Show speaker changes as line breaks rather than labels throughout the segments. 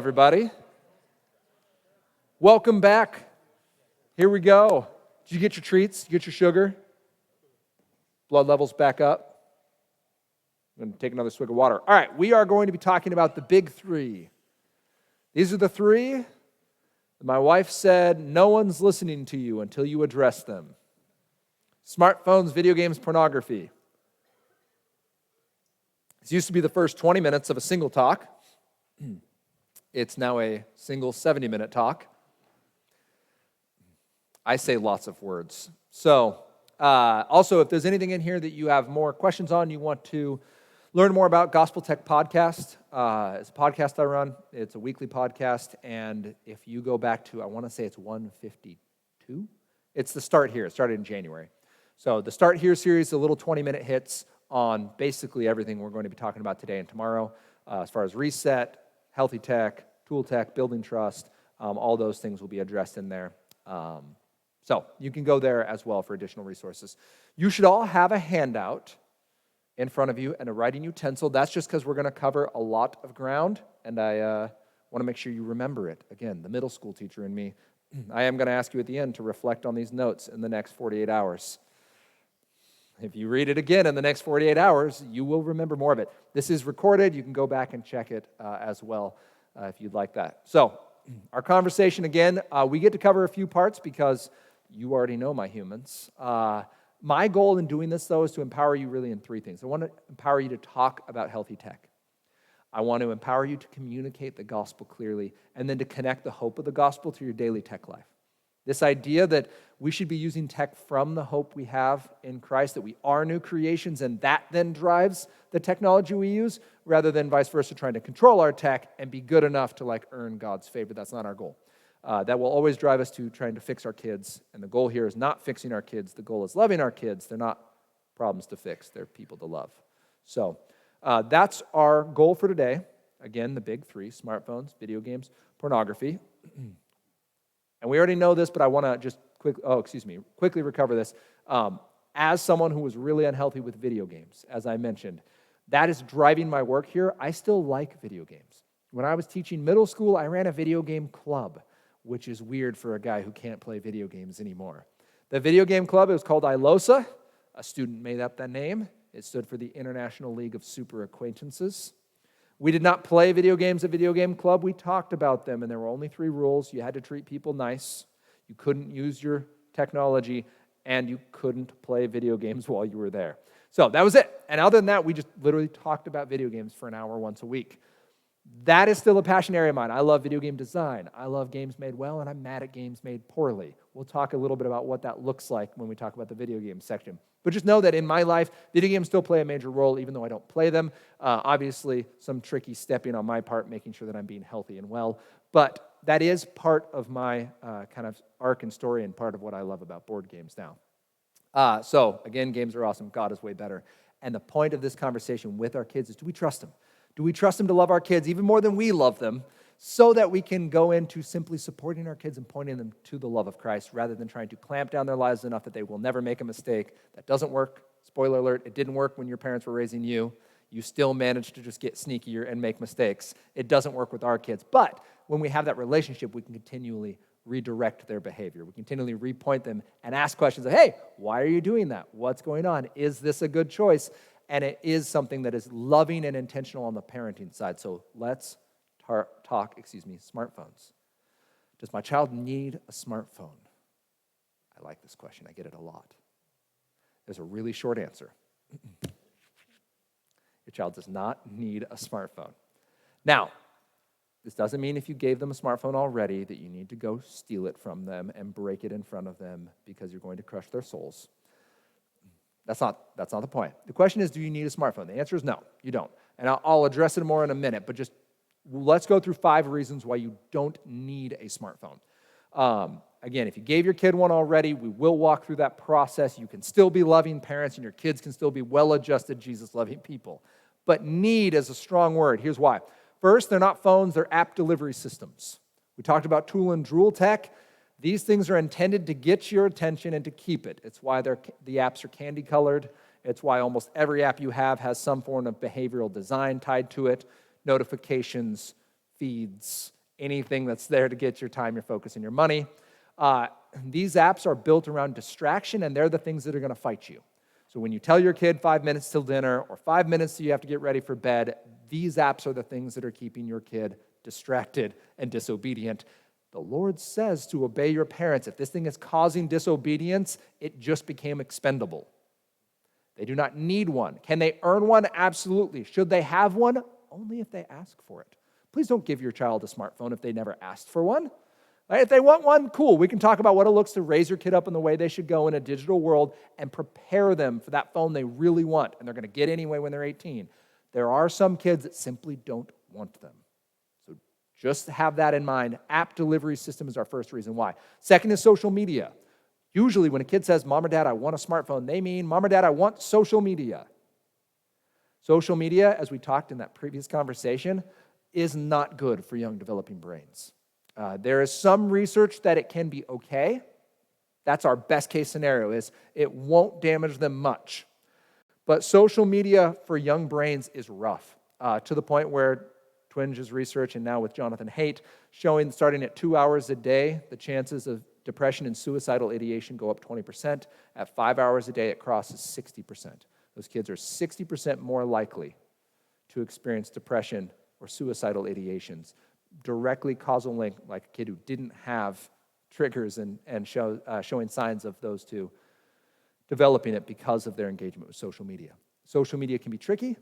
Everybody. Welcome back. Here we go. Did you get your treats? Get your sugar? Blood levels back up? I'm going to take another swig of water. All right, we are going to be talking about the big three. These are the three that my wife said no one's listening to you until you address them. Smartphones, video games, pornography. This used to be the first 20 minutes of a single talk. It's now a single 70-minute talk. I say lots of words. So, also, if there's anything in here that you have more questions on, you want to learn more about Gospel Tech Podcast. It's a podcast I run. It's a weekly podcast, and if you go back to, I want to say it's 152. It's the Start Here. It started in January. So the Start Here series, the little 20-minute hits on basically everything we're going to be talking about today and tomorrow, as far as reset, healthy tech, tool tech, building trust, all those things will be addressed in there. So you can go there as well for additional resources. You should all have a handout in front of you and a writing utensil. That's just because we're going to cover a lot of ground, and I want to make sure you remember it. Again, the middle school teacher in me, I am going to ask you at the end to reflect on these notes in the next 48 hours. If you read it again in the next 48 hours, you will remember more of it. This is recorded. You can go back and check it as well if you'd like that. So our conversation, again, we get to cover a few parts because you already know my humans. My goal in doing this, though, is to empower you really in three things. I want to empower you to talk about healthy tech. I want to empower you to communicate the gospel clearly and then to connect the hope of the gospel to your daily tech life. This idea that we should be using tech from the hope we have in Christ, that we are new creations, and that then drives the technology we use, rather than vice versa, trying to control our tech and be good enough to earn God's favor. That's not our goal. That will always drive us to trying to fix our kids, and the goal here is not fixing our kids. The goal is loving our kids. They're not problems to fix. They're people to love. So that's our goal for today. Again, the big three: smartphones, video games, pornography. And we already know this, but I want to just quickly recover this. As someone who was really unhealthy with video games, as I mentioned, that is driving my work here. I still like video games. When I was teaching middle school, I ran a video game club, which is weird for a guy who can't play video games anymore. The video game club, it was called ILOSA. A student made up that name. It stood for the International League of Super Acquaintances. We did not play video games at Video Game Club. We talked about them, and there were only 3 rules. You had to treat people nice, you couldn't use your technology, and you couldn't play video games while you were there. So that was it. And other than that, we just literally talked about video games for an hour once a week. That is still a passion area of mine. I love video game design. I love games made well, and I'm mad at games made poorly. We'll talk a little bit about what that looks like when we talk about the video game section. But just know that in my life, video games still play a major role, even though I don't play them. Obviously, some tricky stepping on my part, making sure that I'm being healthy and well. But that is part of my kind of arc and story and part of what I love about board games now. So, again, games are awesome. God is way better. And the point of this conversation with our kids is, do we trust them? Do we trust them to love our kids even more than we love them, so that we can go into simply supporting our kids and pointing them to the love of Christ, rather than trying to clamp down their lives enough that they will never make a mistake? That doesn't work. Spoiler alert, it didn't work when your parents were raising you. You still managed to just get sneakier and make mistakes. It doesn't work with our kids. But when we have that relationship, we can continually redirect their behavior. We continually repoint them and ask questions of, hey, why are you doing that? What's going on? Is this a good choice? And it is something that is loving and intentional on the parenting side. So let's talk smartphones. Does my child need a smartphone? I like this question. I get it a lot. There's a really short answer. Your child does not need a smartphone. Now, this doesn't mean if you gave them a smartphone already that you need to go steal it from them and break it in front of them because you're going to crush their souls. That's not the point. The question is, do you need a smartphone? The answer is no, you don't. And I'll address it more in a minute, but just let's go through 5 reasons why you don't need a smartphone. Again, if you gave your kid one already, we will walk through that process. You can still be loving parents, and your kids can still be well-adjusted, Jesus-loving people. But need is a strong word. Here's why. First, they're not phones, they're app delivery systems. We talked about tool and drool tech. These things are intended to get your attention and to keep it. It's why the apps are candy-colored. It's why almost every app you have has some form of behavioral design tied to it. Notifications, feeds, anything that's there to get your time, your focus, and your money. These apps are built around distraction, and they're the things that are going to fight you. So when you tell your kid 5 minutes till dinner or 5 minutes till you have to get ready for bed, these apps are the things that are keeping your kid distracted and disobedient. The Lord says to obey your parents. If this thing is causing disobedience, it just became expendable. They do not need one. Can they earn one? Absolutely. Should they have one? Only if they ask for it. Please don't give your child a smartphone if they never asked for one. Right? If they want one, cool. We can talk about what it looks to raise your kid up in the way they should go in a digital world and prepare them for that phone they really want, and they're going to get anyway when they're 18. There are some kids that simply don't want them. So just have that in mind. App delivery system is our first reason why. Second is social media. Usually when a kid says, Mom or Dad, I want a smartphone, they mean, Mom or Dad, I want social media. Social media, as we talked in that previous conversation, is not good for young developing brains. There is some research that it can be okay. That's our best case scenario, is it won't damage them much. But social media for young brains is rough, to the point where Twinge's research, and now with Jonathan Haidt, showing starting at 2 hours a day, the chances of depression and suicidal ideation go up 20%. At 5 hours a day, it crosses 60%. Those kids are 60% more likely to experience depression or suicidal ideations. Directly causal link, like a kid who didn't have triggers and showing signs of those two developing it because of their engagement with social media. Social media can be tricky.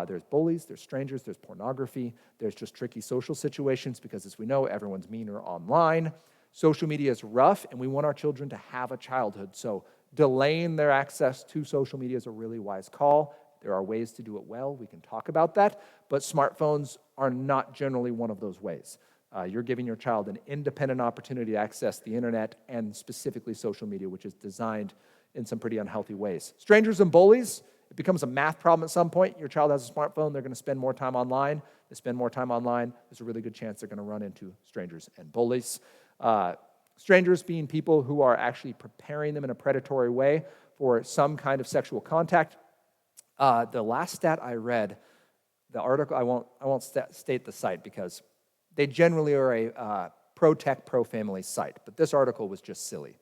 There's bullies, there's strangers, there's pornography, there's just tricky social situations because, as we know, everyone's meaner online. Social media is rough, and we want our children to have a childhood, so delaying their access to social media is a really wise call. There are ways to do it well. We can talk about that, but smartphones are not generally one of those ways. You're giving your child an independent opportunity to access the internet and specifically social media, which is designed in some pretty unhealthy ways. Strangers and bullies, it becomes a math problem at some point. Your child has a smartphone, they're going to spend more time online. They spend more time online, there's a really good chance they're going to run into strangers and bullies. Strangers being people who are actually preparing them in a predatory way for some kind of sexual contact. The last stat I read, the article, I won't state the site because they generally are a pro-tech, pro-family site, but this article was just silly.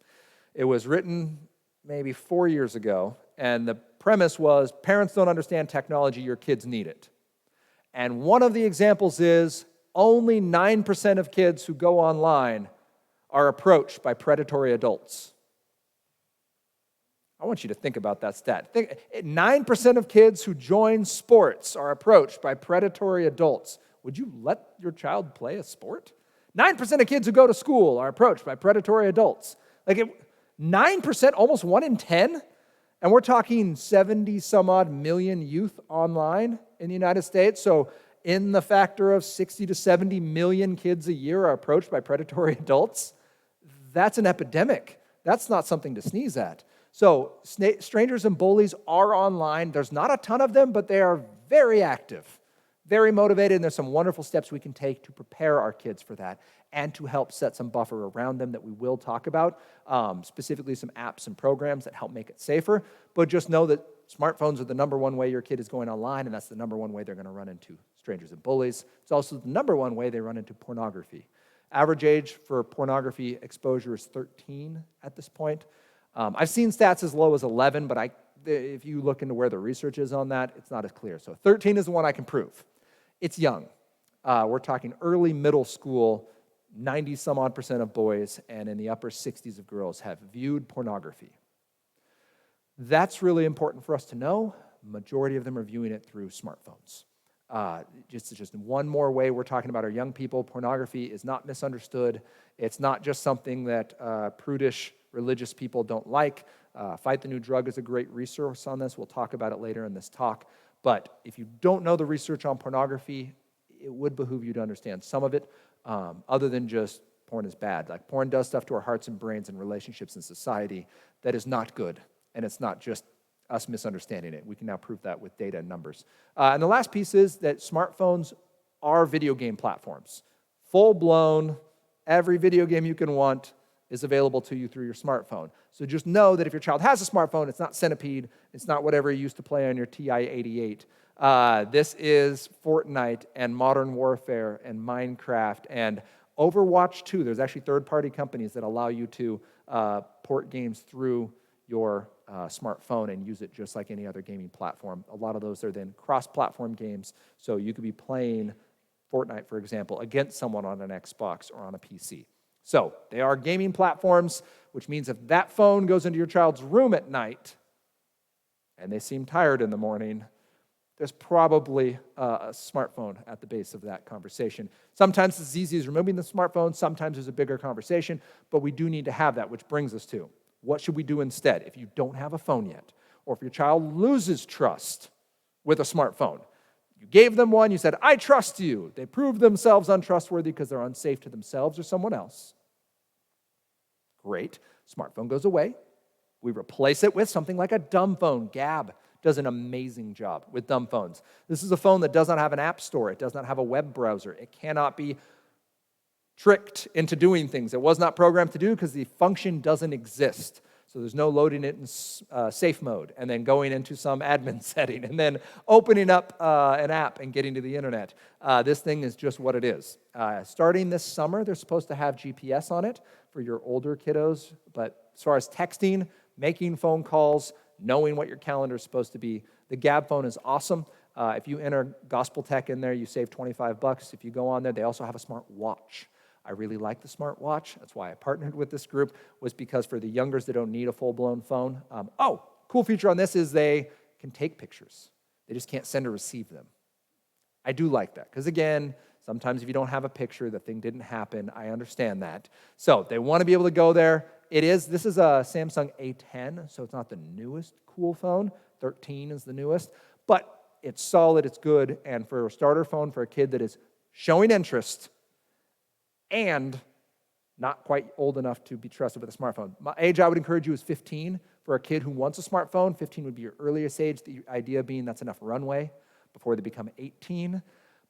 It was written maybe 4 years ago, and the premise was, parents don't understand technology, your kids need it. And one of the examples is, only 9% of kids who go online are approached by predatory adults. I want you to think about that stat. 9% of kids who join sports are approached by predatory adults. Would you let your child play a sport? 9% of kids who go to school are approached by predatory adults. 9%, almost 1 in 10? And we're talking 70 some odd million youth online in the United States. So in the factor of 60 to 70 million kids a year are approached by predatory adults, that's an epidemic. That's not something to sneeze at. So strangers and bullies are online. There's not a ton of them, but they are very active, very motivated, and there's some wonderful steps we can take to prepare our kids for that and to help set some buffer around them that we will talk about, specifically some apps and programs that help make it safer. But just know that smartphones are the number one way your kid is going online, and that's the number one way they're going to run into strangers and bullies. It's also the number one way they run into pornography. Average age for pornography exposure is 13 at this point. I've seen stats as low as 11, but if you look into where the research is on that, it's not as clear. So 13 is the one I can prove. It's young. We're talking early middle school, 90-some-odd% of boys, and in the upper 60s of girls have viewed pornography. That's really important for us to know. Majority of them are viewing it through smartphones. Just one more way we're talking about our young people. Pornography is not misunderstood. It's not just something that prudish religious people don't like. Fight the New Drug is a great resource on this. We'll talk about it later in this talk. But if you don't know the research on pornography, it would behoove you to understand some of it, other than just porn is bad. Like, porn does stuff to our hearts and brains and relationships in society that is not good. And it's not just us misunderstanding it. We can now prove that with data and numbers. And the last piece is that smartphones are video game platforms. Full-blown, every video game you can want, is available to you through your smartphone. So just know that if your child has a smartphone, it's not Centipede, it's not whatever you used to play on your TI-88. This is Fortnite and Modern Warfare and Minecraft and Overwatch 2. There's actually third-party companies that allow you to port games through your smartphone and use it just like any other gaming platform. A lot of those are then cross-platform games, so you could be playing Fortnite, for example, against someone on an Xbox or on a PC. So they are gaming platforms, which means if that phone goes into your child's room at night and they seem tired in the morning, there's probably a smartphone at the base of that conversation. Sometimes it's as easy as removing the smartphone. Sometimes there's a bigger conversation, but we do need to have that, which brings us to what should we do instead if you don't have a phone yet, or if your child loses trust with a smartphone. You gave them one, you said, I trust you. They prove themselves untrustworthy because they're unsafe to themselves or someone else. Great. Smartphone goes away. We replace it with something like a dumb phone. Gab does an amazing job with dumb phones. This is a phone that does not have an app store. It does not have a web browser. It cannot be tricked into doing things. It was not programmed to do because the function doesn't exist. So there's no loading it in safe mode and then going into some admin setting and then opening up an app and getting to the internet. This thing is just what it is. Starting this summer, they're supposed to have GPS on it for your older kiddos. But as far as texting, making phone calls, knowing what your calendar is supposed to be, the Gab phone is awesome. If you enter Gospel Tech in there, you save $25. If you go on there, they also have a smart watch. I really like the smartwatch. That's why I partnered with this group, was because for the youngers that don't need a full-blown phone. Cool feature on this is they can take pictures. They just can't send or receive them. I do like that because, again, sometimes if you don't have a picture, the thing didn't happen. I understand that. So they want to be able to go there. This is a Samsung A10, so it's not the newest cool phone. 13 is the newest. But it's solid, it's good, and for a starter phone for a kid that is showing interest and not quite old enough to be trusted with a smartphone. My age I would encourage you is 15. For a kid who wants a smartphone, 15 would be your earliest age, the idea being that's enough runway before they become 18,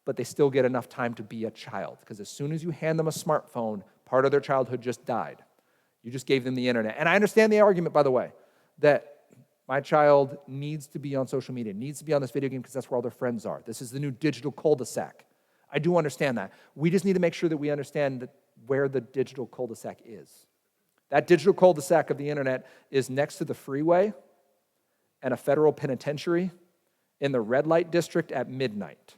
but they still get enough time to be a child, because as soon as you hand them a smartphone, part of their childhood just died. You just gave them the internet. And I understand the argument, by the way, that my child needs to be on social media, needs to be on this video game because that's where all their friends are. This is the new digital cul-de-sac. I do understand that. We just need to make sure that we understand where the digital cul-de-sac is. That digital cul-de-sac of the internet is next to the freeway and a federal penitentiary in the red light district at midnight.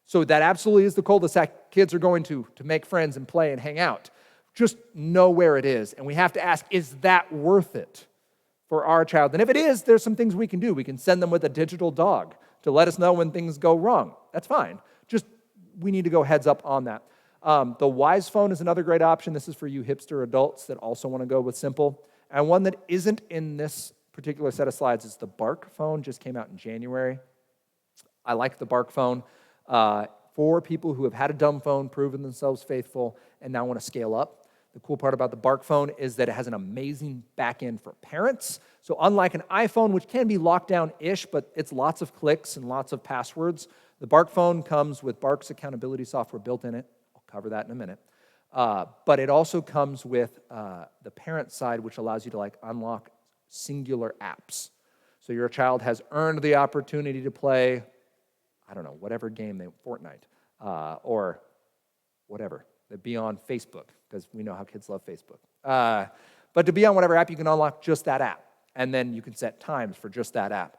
So that absolutely is the cul-de-sac kids are going to make friends and play and hang out. Just know where it is. And we have to ask, is that worth it for our child? And if it is, there's some things we can do. We can send them with a digital dog to let us know when things go wrong. That's fine. Just we need to go heads up on that. The Wise phone is another great option. This is for you hipster adults that also want to go with simple. And one that isn't in this particular set of slides is the Bark phone. Just came out in January. I like the Bark phone for people who have had a dumb phone, proven themselves faithful, and now want to scale up. The cool part about the Bark phone is that it has an amazing back end for parents. So unlike an iPhone, which can be locked down-ish, but it's lots of clicks and lots of passwords, the Bark phone comes with Bark's accountability software built in it. I'll cover that in a minute. But it also comes with the parent side, which allows you to unlock singular apps. So your child has earned the opportunity to play, I don't know, whatever game Fortnite, or whatever. They'd be on Facebook, because we know how kids love Facebook. But to be on whatever app, you can unlock just that app. And then you can set times for just that app.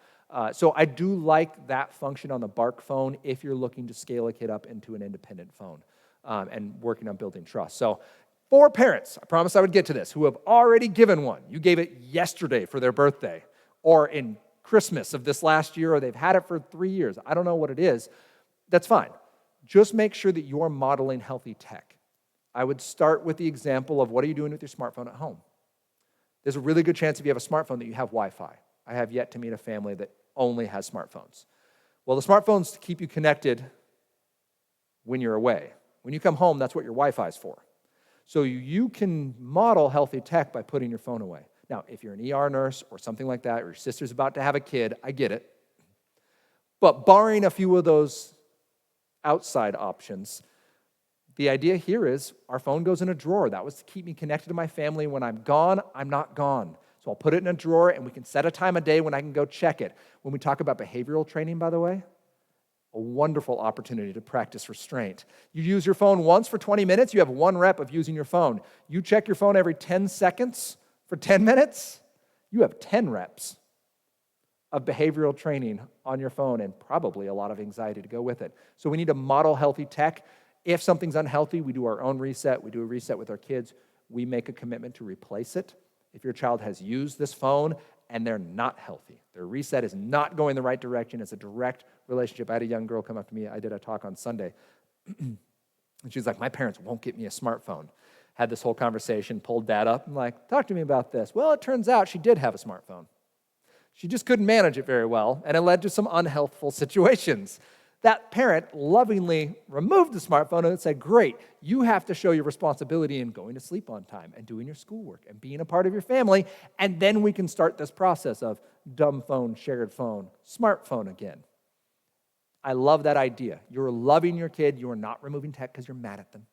So I do like that function on the Bark phone if you're looking to scale a kid up into an independent phone and working on building trust. So for parents, I promised I would get to this, who have already given one. You gave it yesterday for their birthday or in Christmas of this last year, or they've had it for 3 years. I don't know what it is. That's fine. Just make sure that you're modeling healthy tech. I would start with the example of what are you doing with your smartphone at home? There's a really good chance if you have a smartphone that you have Wi-Fi. I have yet to meet a family that only has smartphones. Well, the smartphone's to keep you connected when you're away. When you come home, that's what your Wi-Fi is for. So you can model healthy tech by putting your phone away. Now, if you're an ER nurse or something like that, or your sister's about to have a kid, I get it. But barring a few of those outside options, The idea here is our phone goes in a drawer. That was to keep me connected to my family. When I'm gone, I'm not gone. So I'll put it in a drawer, and we can set a time of day when I can go check it. When we talk about behavioral training, by the way, a wonderful opportunity to practice restraint. You use your phone once for 20 minutes, you have 1 rep of using your phone. You check your phone every 10 seconds for 10 minutes, you have 10 reps of behavioral training on your phone and probably a lot of anxiety to go with it. So we need to model healthy tech. If something's unhealthy, we do our own reset. We do a reset with our kids. We make a commitment to replace it. If your child has used this phone and they're not healthy, their reset is not going the right direction, it's a direct relationship. I had a young girl come up to me. I did a talk on Sunday. And she's like, my parents won't get me a smartphone. Had this whole conversation, pulled dad up. I'm like, talk to me about this. Well, it turns out she did have a smartphone. She just couldn't manage it very well, and it led to some unhealthful situations. That parent lovingly removed the smartphone and said, great, you have to show your responsibility in going to sleep on time and doing your schoolwork and being a part of your family, and then we can start this process of dumb phone, shared phone, smartphone again. I love that idea. You're loving your kid. You are not removing tech because you're mad at them.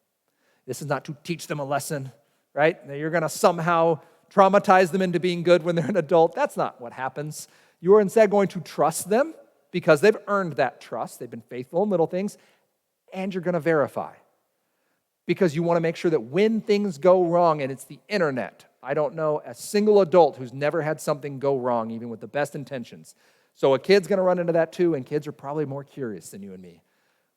This is not to teach them a lesson, right? That you're going to somehow traumatize them into being good when they're an adult. That's not what happens. You are instead going to trust them because they've earned that trust. They've been faithful in little things, and you're going to verify because you want to make sure that when things go wrong, and it's the internet, I don't know a single adult who's never had something go wrong, even with the best intentions. So a kid's going to run into that too, and kids are probably more curious than you and me.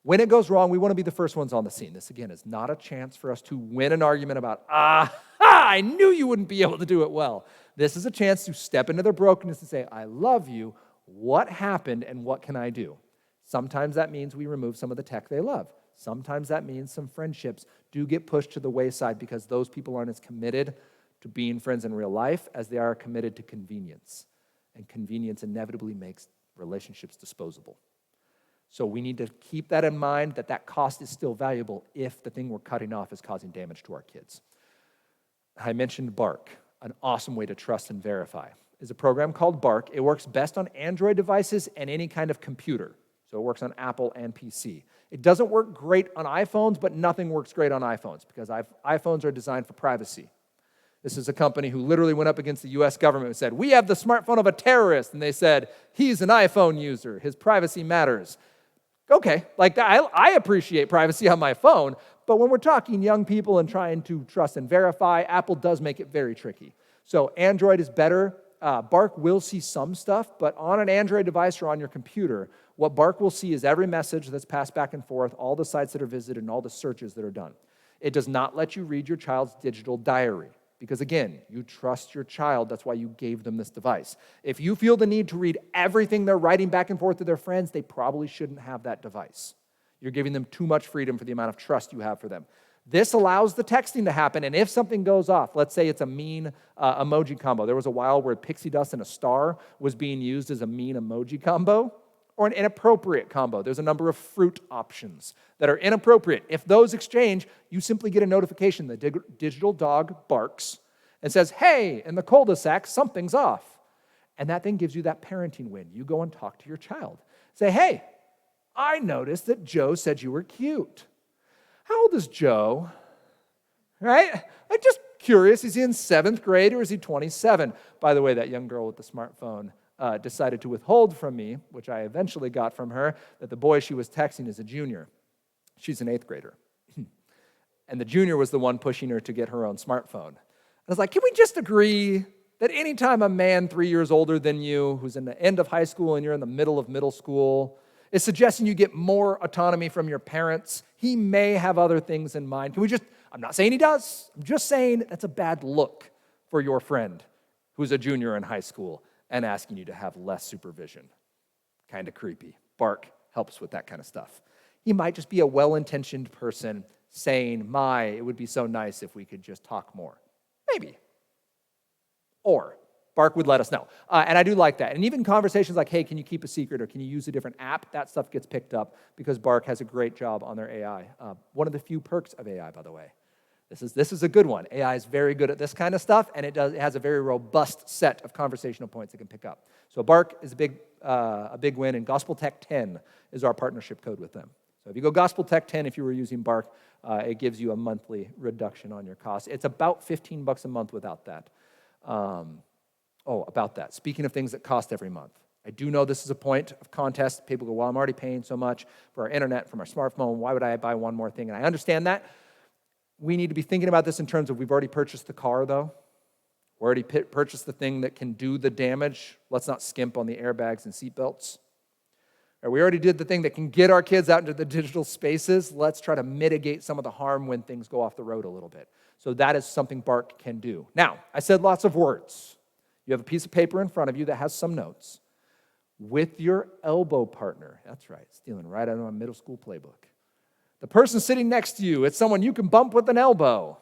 When it goes wrong, we want to be the first ones on the scene. This, again, is not a chance for us to win an argument about, I knew you wouldn't be able to do it well. This is a chance to step into their brokenness and say, I love you. What happened and what can I do? Sometimes that means we remove some of the tech they love. Sometimes that means some friendships do get pushed to the wayside because those people aren't as committed to being friends in real life as they are committed to convenience. And convenience inevitably makes relationships disposable. So we need to keep that in mind, that cost is still valuable if the thing we're cutting off is causing damage to our kids. I mentioned Bark, an awesome way to trust and verify. Is a program called Bark. It works best on Android devices and any kind of computer. So it works on Apple and PC. It doesn't work great on iPhones, but nothing works great on iPhones because iPhones are designed for privacy. This is a company who literally went up against the U.S. government and said, we have the smartphone of a terrorist. And they said, he's an iPhone user. His privacy matters. Okay, like that, I appreciate privacy on my phone, but when we're talking young people and trying to trust and verify, Apple does make it very tricky. So Android is better. Bark will see some stuff, but on an Android device or on your computer, what Bark will see is every message that's passed back and forth, all the sites that are visited, and all the searches that are done. It does not let you read your child's digital diary. Because again, you trust your child, that's why you gave them this device. If you feel the need to read everything they're writing back and forth to their friends, they probably shouldn't have that device. You're giving them too much freedom for the amount of trust you have for them. This allows the texting to happen, and if something goes off, let's say it's a mean emoji combo. There was a while where pixie dust and a star was being used as a mean emoji combo, or an inappropriate combo. There's a number of fruit options that are inappropriate. If those exchange, you simply get a notification. The digital dog barks and says, hey, in the cul-de-sac, something's off. And that then gives you that parenting win. You go and talk to your child. Say, hey, I noticed that Joe said you were cute. How old is Joe? Right? I'm just curious. Is he in 7th grade or is he 27? By the way, that young girl with the smartphone decided to withhold from me, which I eventually got from her, that the boy she was texting is a junior. She's an 8th grader. And the junior was the one pushing her to get her own smartphone. I was like, can we just agree that anytime a man 3 years older than you, who's in the end of high school and you're in the middle of middle school, is suggesting you get more autonomy from your parents, he may have other things in mind. Can we just, I'm not saying he does, I'm just saying that's a bad look for your friend who's a junior in high school and asking you to have less supervision. Kind of creepy. Bark helps with that kind of stuff. He might just be a well-intentioned person saying, it would be so nice if we could just talk more. Maybe. Or Bark would let us know. And I do like that. And even conversations like, hey, can you keep a secret or can you use a different app? That stuff gets picked up because Bark has a great job on their AI. One of the few perks of AI, by the way. This is a good one. AI is very good at this kind of stuff, and it has a very robust set of conversational points it can pick up. So Bark is a big win, and Gospel Tech 10 is our partnership code with them. So if you go Gospel Tech 10, if you were using Bark, it gives you a monthly reduction on your cost. It's about $15 a month without that. About that. Speaking of things that cost every month, I do know this is a point of contest. People go, well, I'm already paying so much for our internet, from our smartphone. Why would I buy one more thing? And I understand that. We need to be thinking about this in terms of we've already purchased the car, though. We already purchased the thing that can do the damage. Let's not skimp on the airbags and seatbelts. Or we already did the thing that can get our kids out into the digital spaces. Let's try to mitigate some of the harm when things go off the road a little bit. So that is something Bark can do. Now, I said lots of words. You have a piece of paper in front of you that has some notes. With your elbow partner. That's right, stealing right out of my middle school playbook. The person sitting next to you, it's someone you can bump with an elbow.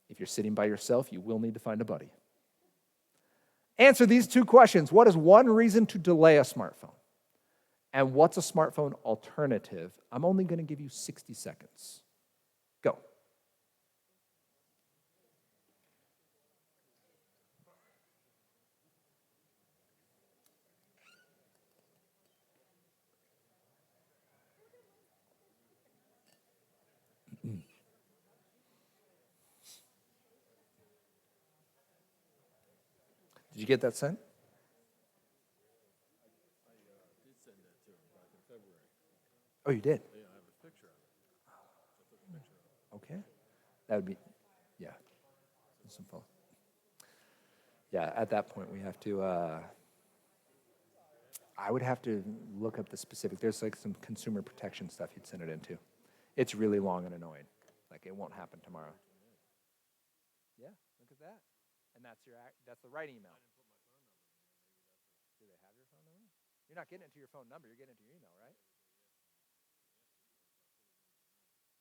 If you're sitting by yourself, you will need to find a buddy. Answer these two questions. What is one reason to delay a smartphone? And what's a smartphone alternative? I'm only going to give you 60 seconds. Go. Did you get that sent? Oh, you did?
Yeah, I have a picture of it.
Okay. That would be, yeah. Some fun. Yeah, at that point we have to, I would have to look up the specific. There's like some consumer protection stuff you'd send it into. It's really long and annoying. Like it won't happen tomorrow. Yeah, look at that. And that's the right email. Do they have your phone number? You're not getting it to your phone number. You're getting it to your email, right?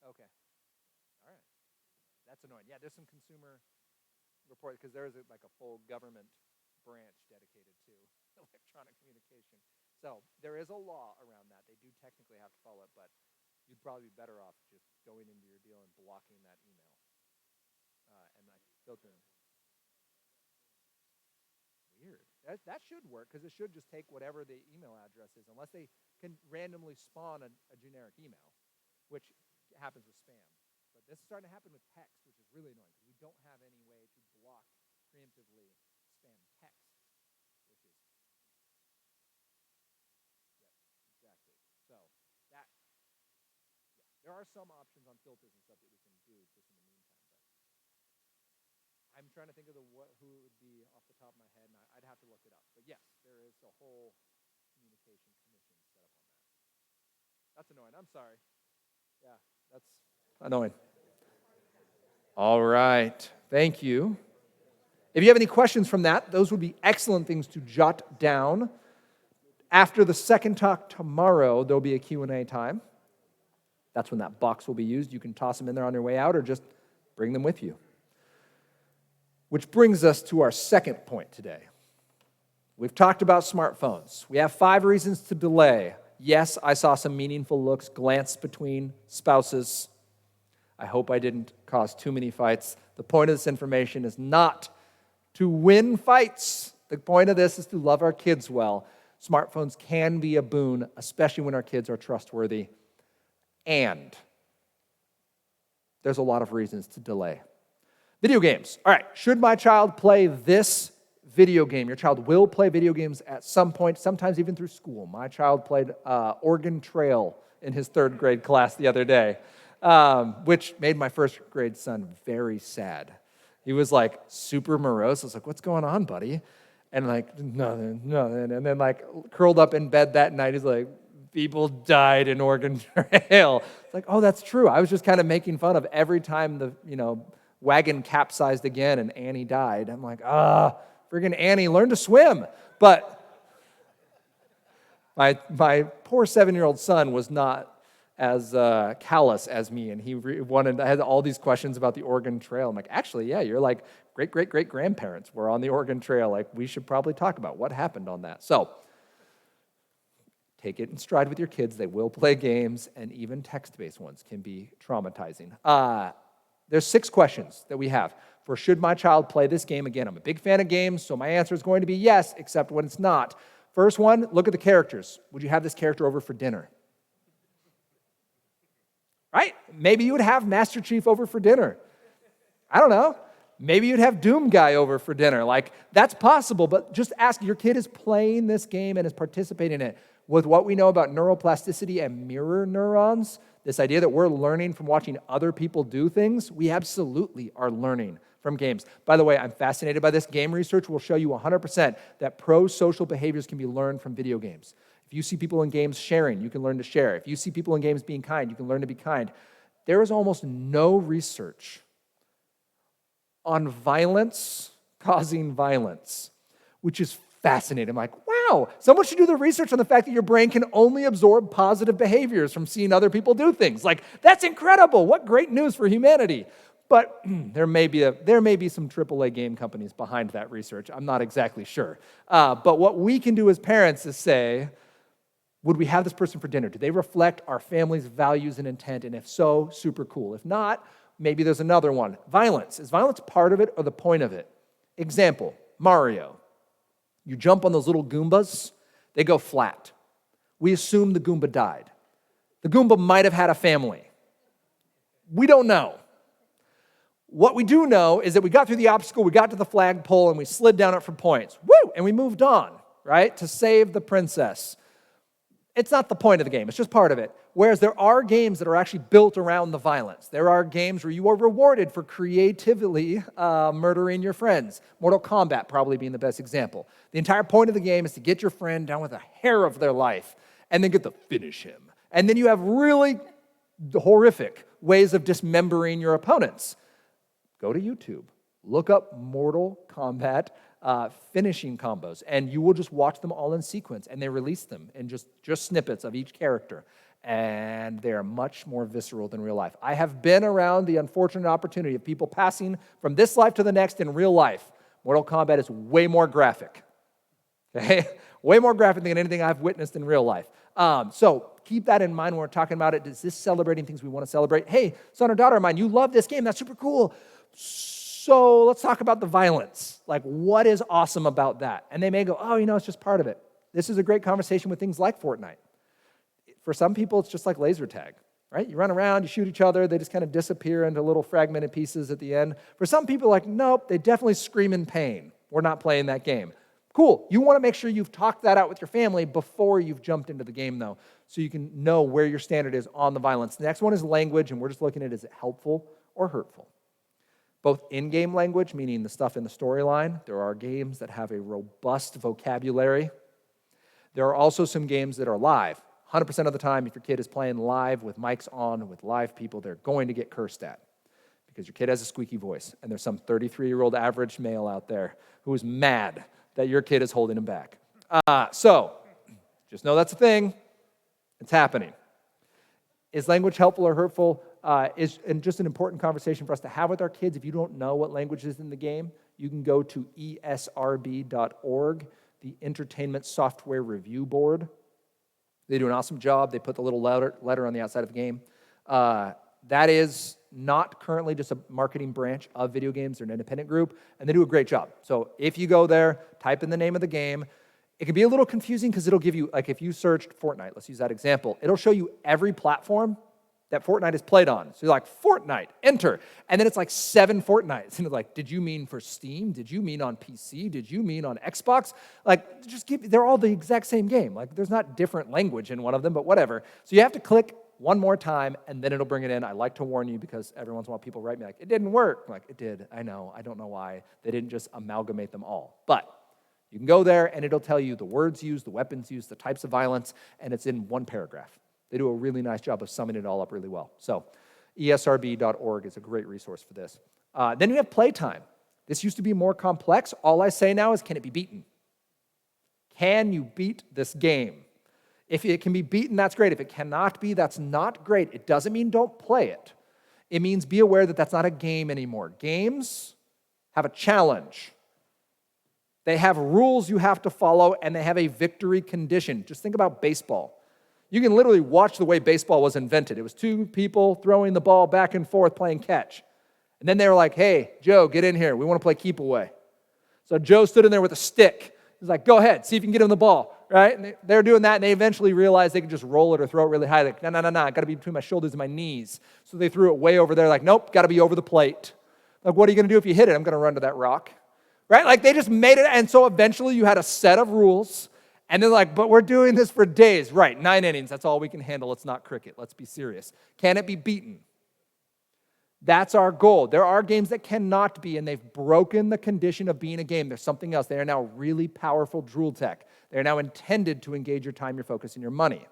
Okay. All right. That's annoying. Yeah, there's some consumer report because there's like a full government branch dedicated to electronic communication. So there is a law around that. They do technically have to follow it, but you'd probably be better off just going into your deal and blocking that email and like filtering. Weird. That should work because it should just take whatever the email address is, unless they can randomly spawn a generic email, which happens with spam. But this is starting to happen with text, which is really annoying because we don't have any way to block preemptively spam text, which is, yep, exactly. So that, yeah, there are some options on filters and stuff that we can do just in the meantime, but I'm trying to think of who it would be off the top of my head, and I'd have to look it up. But yes, there is a whole communication commission set up on that. That's annoying. I'm sorry. Yeah, that's annoying. All right. Thank you. If you have any questions from that, those would be excellent things to jot down. After the second talk tomorrow, there'll be a Q&A time. That's when that box will be used. You can toss them in there on your way out or just bring them with you. Which brings us to our second point today. We've talked about smartphones. We have 5 reasons to delay. Yes, I saw some meaningful looks glance between spouses. I hope I didn't cause too many fights. The point of this information is not to win fights. The point of this is to love our kids well. Smartphones can be a boon, especially when our kids are trustworthy. And there's a lot of reasons to delay. Video games. All right, should my child play this video game? Your child will play video games at some point, sometimes even through school. My child played Oregon Trail in his 3rd grade class the other day, which made my 1st grade son very sad. He was like super morose. I was like, what's going on, buddy? And like, nothing. And then like curled up in bed that night, he's like, people died in Oregon Trail. It's like, oh, that's true. I was just kind of making fun of every time the, wagon capsized again and Annie died. I'm like, friggin' Annie, learn to swim. But my poor 7-year-old son was not as callous as me, and he had all these questions about the Oregon Trail. I'm like, actually, yeah, you're like great-great-great-grandparents were on the Oregon Trail. Like, we should probably talk about what happened on that. So take it in stride with your kids. They will play games, and even text-based ones can be traumatizing. There's 6 questions that we have for should my child play this game. Again, I'm a big fan of games, so my answer is going to be yes, except when it's not. First one, look at the characters. Would you have this character over for dinner? right? Maybe you would have Master Chief over for dinner. I don't know. Maybe you'd have Doom Guy over for dinner. Like, that's possible, but just ask, your kid is playing this game and is participating in it. With what we know about neuroplasticity and mirror neurons, this idea that we're learning from watching other people do things, we absolutely are learning from games. By the way, I'm fascinated by this. Game research will show you 100% that pro-social behaviors can be learned from video games. If you see people in games sharing, you can learn to share. If you see people in games being kind, you can learn to be kind. There is almost no research on violence causing violence, which is fascinating. I'm like, wow, someone should do the research on the fact that your brain can only absorb positive behaviors from seeing other people do things. Like, that's incredible. What great news for humanity. But there may be some AAA game companies behind that research. I'm not exactly sure. But what we can do as parents is say, would we have this person for dinner? Do they reflect our family's values and intent? And if so, super cool. If not, maybe there's another one. Violence. Is violence part of it or the point of it? Example, Mario. You jump on those little Goombas, they go flat. We assume the Goomba died. The Goomba might have had a family. We don't know. What we do know is that we got through the obstacle, we got to the flagpole, and we slid down it for points. Woo! And we moved on, right, to save the princess. It's not the point of the game. It's just part of it. Whereas there are games that are actually built around the violence. There are games where you are rewarded for creatively murdering your friends. Mortal Kombat probably being the best example. The entire point of the game is to get your friend down with a hair of their life and then get to finish him. And then you have really horrific ways of dismembering your opponents. Go to YouTube. Look up Mortal Kombat finishing combos, and you will just watch them all in sequence, and they release them in just snippets of each character, and they're much more visceral than real life. I have been around the unfortunate opportunity of people passing from this life to the next in real life. Mortal Kombat is way more graphic, okay? Way more graphic than anything I've witnessed in real life. So keep that in mind when we're talking about it. Is this celebrating things we want to celebrate? Hey, son or daughter of mine, you love this game. That's super cool. So let's talk about the violence. Like, what is awesome about that? And they may go, oh, it's just part of it. This is a great conversation with things like Fortnite. For some people, it's just like laser tag, right? You run around, you shoot each other, they just kind of disappear into little fragmented pieces at the end. For some people, like, nope, they definitely scream in pain. We're not playing that game. Cool. You want to make sure you've talked that out with your family before you've jumped into the game, though, so you can know where your standard is on the violence. The next one is language, and we're just looking at, is it helpful or hurtful? Both in-game language, meaning the stuff in the storyline. There are games that have a robust vocabulary. There are also some games that are live. 100% of the time, if your kid is playing live with mics on, with live people, they're going to get cursed at because your kid has a squeaky voice, and there's some 33-year-old average male out there who is mad that your kid is holding him back. So just know that's a thing. It's happening. Is language helpful or hurtful? Is just an important conversation for us to have with our kids. If you don't know what language is in the game, you can go to esrb.org, the Entertainment Software Review Board. They do an awesome job. They put the little letter on the outside of the game. That is not currently just a marketing branch of video games. They're an independent group, and they do a great job. So if you go there, type in the name of the game. It can be a little confusing because it'll give you, like if you searched Fortnite, let's use that example, it'll show you every platform that Fortnite is played on. So you're like, Fortnite, enter. And then it's like 7 Fortnites. And it's like, did you mean for Steam? Did you mean on PC? Did you mean on Xbox? Like, they're all the exact same game. Like, there's not different language in one of them, but whatever. So you have to click one more time, and then it'll bring it in. I like to warn you because every once in a while people write me like, it didn't work. I'm like, it did. I know. I don't know why. They didn't just amalgamate them all. But you can go there, and it'll tell you the words used, the weapons used, the types of violence, and it's in one paragraph. They do a really nice job of summing it all up really well. So esrb.org is a great resource for this. Then you have playtime. This used to be more complex. All I say now is, can it be beaten? Can you beat this game? If it can be beaten, that's great. If it cannot be, that's not great. It doesn't mean don't play it. It means be aware that that's not a game anymore. Games have a challenge. They have rules you have to follow, and they have a victory condition. Just think about baseball. You can literally watch the way baseball was invented. It was 2 people throwing the ball back and forth playing catch. And then they were like, hey, Joe, get in here. We want to play keep away. So Joe stood in there with a stick, He's like, go ahead, see if you can get him the ball, right? And they're doing that, and they eventually realize they can just roll it or throw it really high. Like, no, got to be between my shoulders and my knees. So they threw it way over there, like, nope, got to be over the plate. Like, what are you going to do if you hit it? I'm going to run to that rock, right? Like, they just made it, and so eventually you had a set of rules, and they're like, but we're doing this for days. Right, 9 innings, that's all we can handle. It's not cricket. Let's be serious. Can it be beaten? That's our goal. There are games that cannot be, and they've broken the condition of being a game. There's something else. They are now really powerful drool tech. They are now intended to engage your time, your focus, and your money.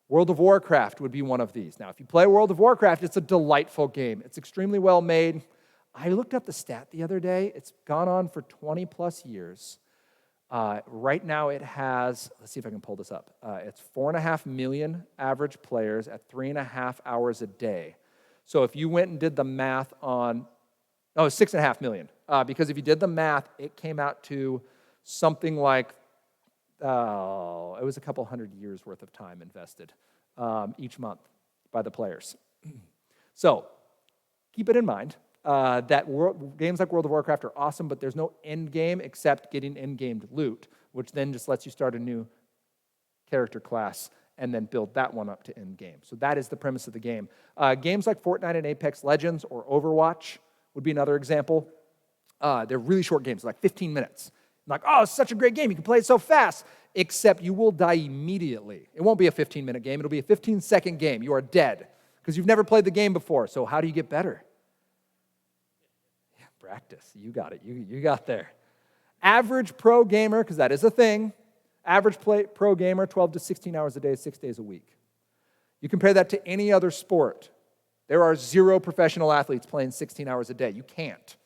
World of Warcraft would be one of these. Now, if you play World of Warcraft, it's a delightful game. It's extremely well made. I looked up the stat the other day. It's gone on for 20 plus years. Right now it has, let's see if I can pull this up. It's 4.5 million average players at 3.5 hours a day. So if you went and did the math on, 6.5 million. Because if you did the math, it came out to something like, it was a couple hundred years worth of time invested each month by the players. So keep it in mind that games like World of Warcraft are awesome, but there's no end game except getting end-game loot, which then just lets you start a new character class and then build that one up to end game. So that is the premise of the game. Games like Fortnite and Apex Legends or Overwatch would be another example. They're really short games, like 15 minutes. I'm like, oh, it's such a great game. You can play it so fast, except you will die immediately. It won't be a 15-minute game. It'll be a 15-second game. You are dead because you've never played the game before. So how do you get better? Yeah, practice. You got it. You got there. Average pro gamer, because that is a thing, average pro gamer, 12 to 16 hours a day, 6 days a week. You compare that to any other sport. There are 0 professional athletes playing 16 hours a day. You can't.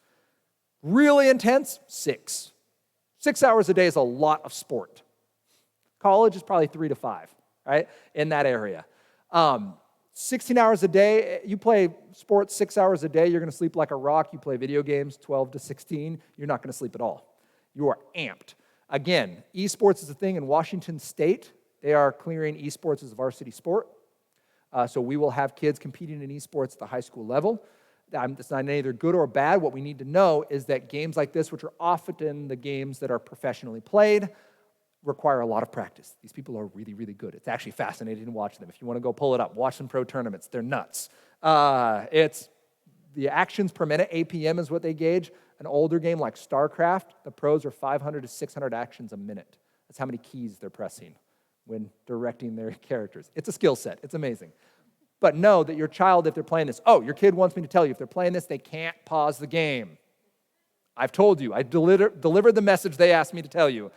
Really intense, 6. 6 hours a day is a lot of sport. College is probably 3 to 5, right, in that area. 16 hours a day, you play sports 6 hours a day, you're going to sleep like a rock. You play video games 12 to 16, you're not going to sleep at all. You are amped. Again, esports is a thing in Washington State. They are clearing esports as a varsity sport. So we will have kids competing in esports at the high school level. It's not either good or bad. What we need to know is that games like this, which are often the games that are professionally played, require a lot of practice. These people are really, really good. It's actually fascinating to watch them. If you want to go pull it up, watch some pro tournaments. They're nuts. It's the actions per minute, APM is what they gauge. An older game like StarCraft, the pros are 500 to 600 actions a minute. That's how many keys they're pressing when directing their characters. It's a skill set. It's amazing. But know that your child, if they're playing this, your kid wants me to tell you, if they're playing this, they can't pause the game. I've told you. I delivered the message they asked me to tell you.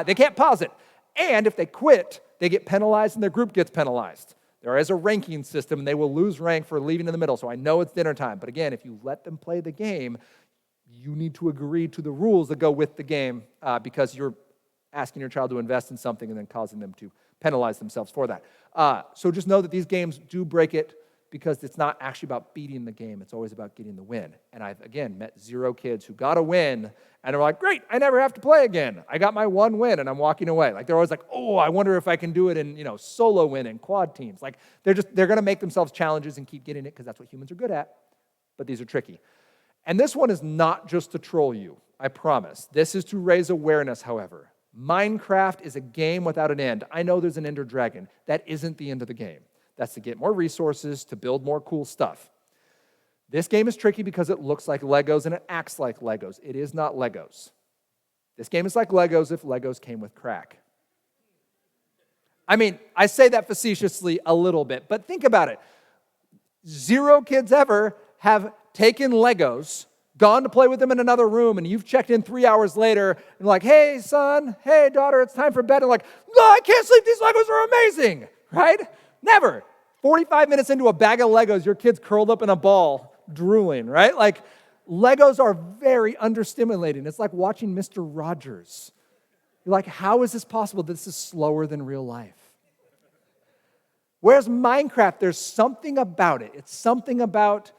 They can't pause it. And if they quit, they get penalized and their group gets penalized. There is a ranking system, and they will lose rank for leaving in the middle. So I know it's dinner time. But again, if you let them play the game, you need to agree to the rules that go with the game because you're asking your child to invest in something and then causing them to penalize themselves for that. So just know that these games do break it because it's not actually about beating the game. It's always about getting the win. And I've, again, met 0 kids who got a win and are like, great, I never have to play again. I got my one win and I'm walking away. Like they're always like, I wonder if I can do it in, solo win and quad teams. Like they're going to make themselves challenges and keep getting it because that's what humans are good at. But these are tricky. And this one is not just to troll you, I promise. This is to raise awareness, however. Minecraft is a game without an end. I know there's an Ender Dragon. That isn't the end of the game. That's to get more resources, to build more cool stuff. This game is tricky because it looks like Legos and it acts like Legos. It is not Legos. This game is like Legos if Legos came with crack. I mean, I say that facetiously a little bit, but think about it. 0 kids ever have taken Legos, gone to play with them in another room, and you've checked in 3 hours later, and like, hey, son, hey, daughter, it's time for bed. And like, no, I can't sleep. These Legos are amazing, right? Never. 45 minutes into a bag of Legos, your kid's curled up in a ball, drooling, right? Like, Legos are very understimulating. It's like watching Mr. Rogers. You're like, how is this possible? This is slower than real life. Whereas Minecraft, there's something about it. It's something about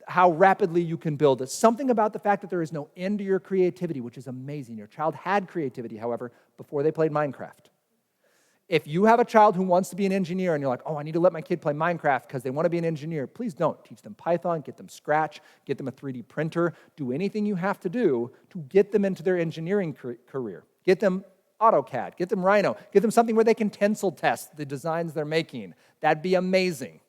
how rapidly you can build it. Something about the fact that there is no end to your creativity, which is amazing. Your child had creativity, however, before they played Minecraft. If you have a child who wants to be an engineer and you're like, I need to let my kid play Minecraft because they want to be an engineer, please don't. Teach them Python, get them Scratch, get them a 3D printer, do anything you have to do to get them into their engineering career. Get them AutoCAD, get them Rhino, get them something where they can tensile test the designs they're making. That'd be amazing.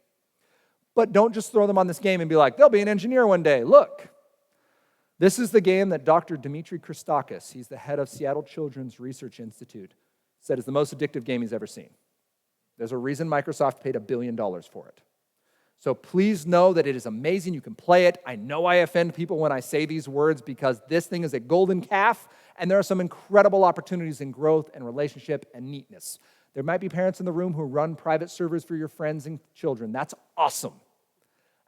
But don't just throw them on this game and be like, they'll be an engineer one day. Look, this is the game that Dr. Dimitri Christakis, he's the head of Seattle Children's Research Institute, said is the most addictive game he's ever seen. There's a reason Microsoft paid $1 billion for it. So please know that it is amazing. You can play it. I know I offend people when I say these words because this thing is a golden calf, and there are some incredible opportunities in growth and relationship and neatness. There might be parents in the room who run private servers for your friends and children. That's awesome,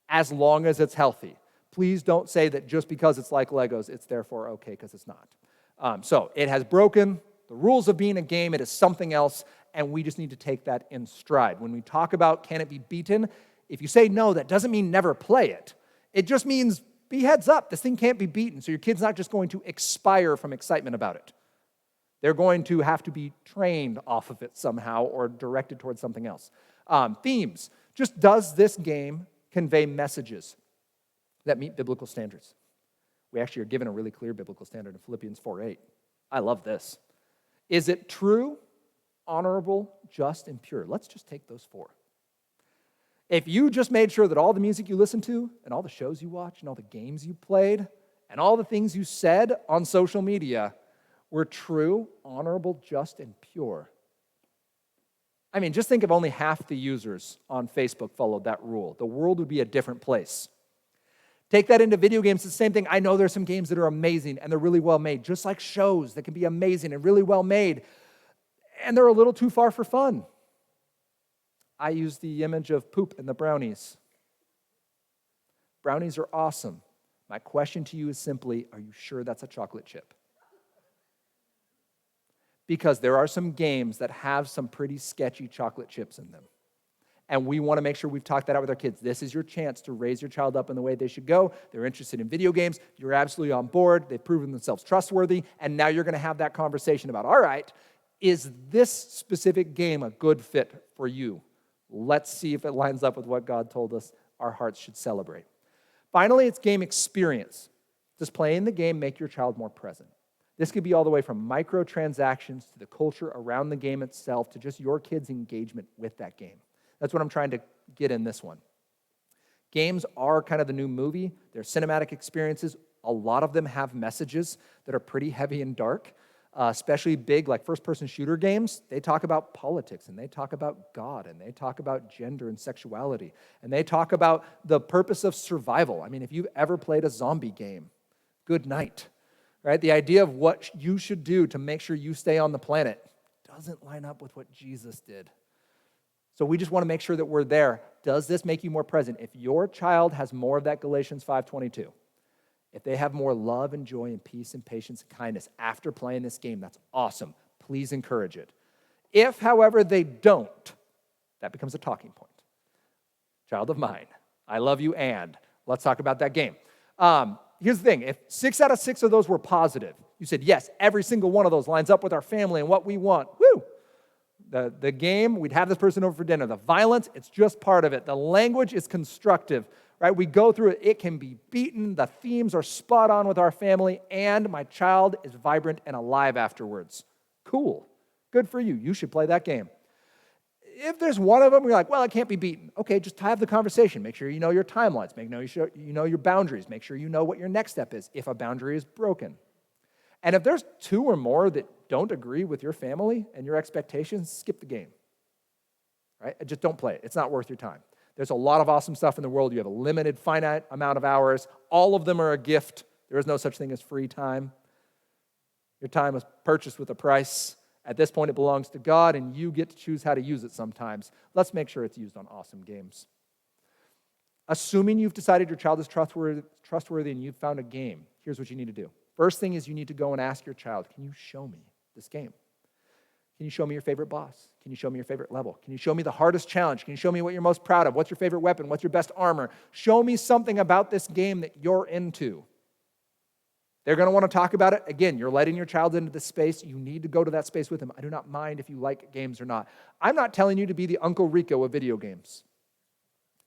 as long as it's healthy. Please don't say that just because it's like Legos, it's therefore okay, because it's not. So it has broken the rules of being a game. It is something else, and we just need to take that in stride. When we talk about can it be beaten, if you say no, that doesn't mean never play it. It just means be heads up. This thing can't be beaten, so your kid's not just going to expire from excitement about it. They're going to have to be trained off of it somehow or directed towards something else. Themes. Just does this game convey messages that meet biblical standards? We actually are given a really clear biblical standard in Philippians 4:8. I love this. Is it true, honorable, just, and pure? Let's just take those four. If you just made sure that all the music you listen to and all the shows you watch and all the games you played and all the things you said on social media were true, honorable, just, and pure. I mean, just think if only half the users on Facebook followed that rule. The world would be a different place. Take that into video games, it's the same thing. I know there's some games that are amazing and they're really well made, just like shows that can be amazing and really well made, and they're a little too far for fun. I use the image of poop and the brownies. Brownies are awesome. My question to you is simply, are you sure that's a chocolate chip? Because there are some games that have some pretty sketchy chocolate chips in them. And we want to make sure we've talked that out with our kids. This is your chance to raise your child up in the way they should go. They're interested in video games. You're absolutely on board. They've proven themselves trustworthy. And now you're going to have that conversation about, all right, is this specific game a good fit for you? Let's see if it lines up with what God told us our hearts should celebrate. Finally, it's game experience. Does playing the game make your child more present? This could be all the way from microtransactions to the culture around the game itself to just your kid's engagement with that game. That's what I'm trying to get in this one. Games are kind of the new movie. They're cinematic experiences. A lot of them have messages that are pretty heavy and dark, especially big like first-person shooter games. They talk about politics, and they talk about God, and they talk about gender and sexuality, and they talk about the purpose of survival. I mean, if you've ever played a zombie game, good night. Right? The idea of what you should do to make sure you stay on the planet doesn't line up with what Jesus did. So we just want to make sure that we're there. Does this make you more present? If your child has more of that Galatians 5:22, if they have more love and joy and peace and patience and kindness after playing this game, that's awesome. Please encourage it. If, however, they don't, that becomes a talking point. Child of mine, I love you, and let's talk about that game. Here's the thing. If 6 out of 6 of those were positive, you said, yes, every single one of those lines up with our family and what we want. Woo! The game, we'd have this person over for dinner. The violence, it's just part of it. The language is constructive, right? We go through it. It can be beaten. The themes are spot on with our family, and my child is vibrant and alive afterwards. Cool. Good for you. You should play that game. If there's one of them, you're like, well, it can't be beaten. Okay, just have the conversation. Make sure you know your timelines. Make sure you know your boundaries. Make sure you know what your next step is if a boundary is broken. And if there's 2 or more that don't agree with your family and your expectations, skip the game. Right? Just don't play it. It's not worth your time. There's a lot of awesome stuff in the world. You have a limited, finite amount of hours. All of them are a gift. There is no such thing as free time. Your time is purchased with a price. At this point, it belongs to God, and you get to choose how to use it sometimes. Let's make sure it's used on awesome games. Assuming you've decided your child is trustworthy and you've found a game, here's what you need to do. First thing is you need to go and ask your child, can you show me this game? Can you show me your favorite boss? Can you show me your favorite level? Can you show me the hardest challenge? Can you show me what you're most proud of? What's your favorite weapon? What's your best armor? Show me something about this game that you're into. They're going to want to talk about it. Again, you're letting your child into this space. You need to go to that space with them. I do not mind if you like games or not. I'm not telling you to be the Uncle Rico of video games.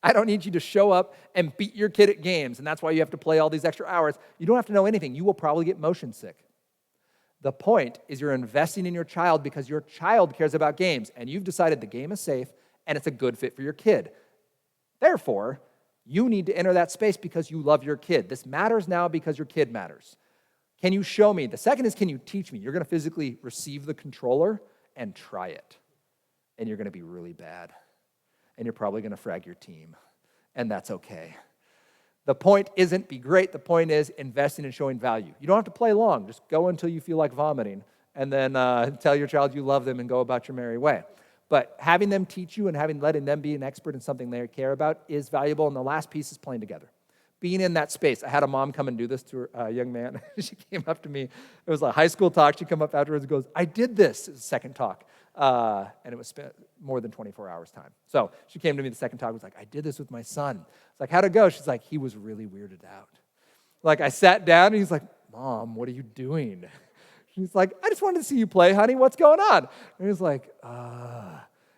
I don't need you to show up and beat your kid at games, and that's why you have to play all these extra hours. You don't have to know anything. You will probably get motion sick. The point is you're investing in your child because your child cares about games, and you've decided the game is safe and it's a good fit for your kid. Therefore, you need to enter that space because you love your kid. This matters now because your kid matters. Can you show me? The second is, can you teach me? You're going to physically receive the controller and try it. And you're going to be really bad. And you're probably going to frag your team. And that's okay. The point isn't be great. The point is investing and showing value. You don't have to play long. Just go until you feel like vomiting. And then tell your child you love them and go about your merry way. But having them teach you and letting them be an expert in something they care about is valuable. And the last piece is playing together. Being in that space. I had a mom come and do this to a young man. She came up to me. It was a high school talk. She came up afterwards and goes, I did this. It was the second talk. And it was spent more than 24 hours time. So she came to me the second talk, was like, I did this with my son. It's like, how'd it go? She's like, he was really weirded out. Like, I sat down and he's like, Mom, what are you doing? She's like, I just wanted to see you play, honey. What's going on? And he's like,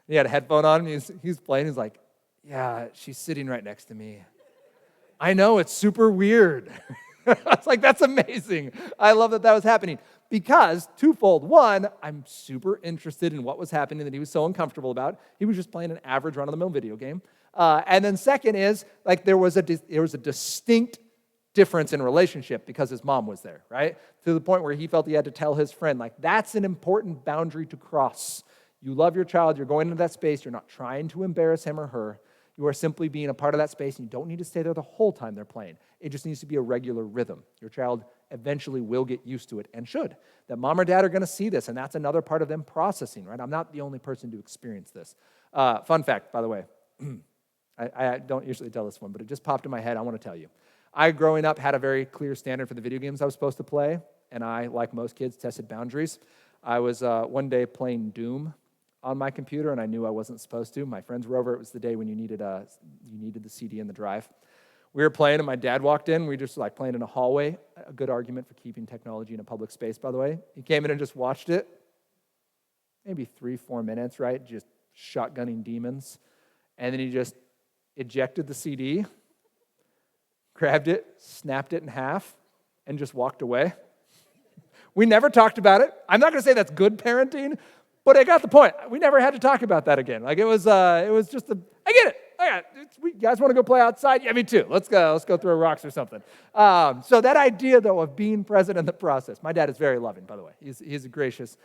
He had a headphone on and he's playing. He's like, yeah, she's sitting right next to me. I know, it's super weird. I was like, that's amazing. I love that was happening. Because, twofold. One, I'm super interested in what was happening that he was so uncomfortable about. He was just playing an average run-of-the-mill video game. And then second is, like, there was a distinct difference in relationship because his mom was there, right? To the point where he felt he had to tell his friend, like, that's an important boundary to cross. You love your child. You're going into that space. You're not trying to embarrass him or her. You are simply being a part of that space, and you don't need to stay there the whole time they're playing. It just needs to be a regular rhythm. Your child eventually will get used to it and should. That mom or dad are going to see this, and that's another part of them processing, right? I'm not the only person to experience this. Fun fact, by the way. I don't usually tell this one, but it just popped in my head. I want to tell you. I, growing up, had a very clear standard for the video games I was supposed to play, and I, like most kids, tested boundaries. I was one day playing Doom on my computer, and I knew I wasn't supposed to. My friends were over. It was the day when you needed the CD and the drive. We were playing, and my dad walked in. We were just like playing in a hallway. A good argument for keeping technology in a public space, by the way. He came in and just watched it. Maybe 3-4 minutes, right? Just shotgunning demons. And then he just ejected the CD, grabbed it, snapped it in half, and just walked away. We never talked about it. I'm not going to say that's good parenting, but I got the point. We never had to talk about that again. Like, it was just I get it. You guys want to go play outside? Yeah, me too. Let's go throw rocks or something. So that idea, though, of being present in the process. My dad is very loving, by the way. He's gracious.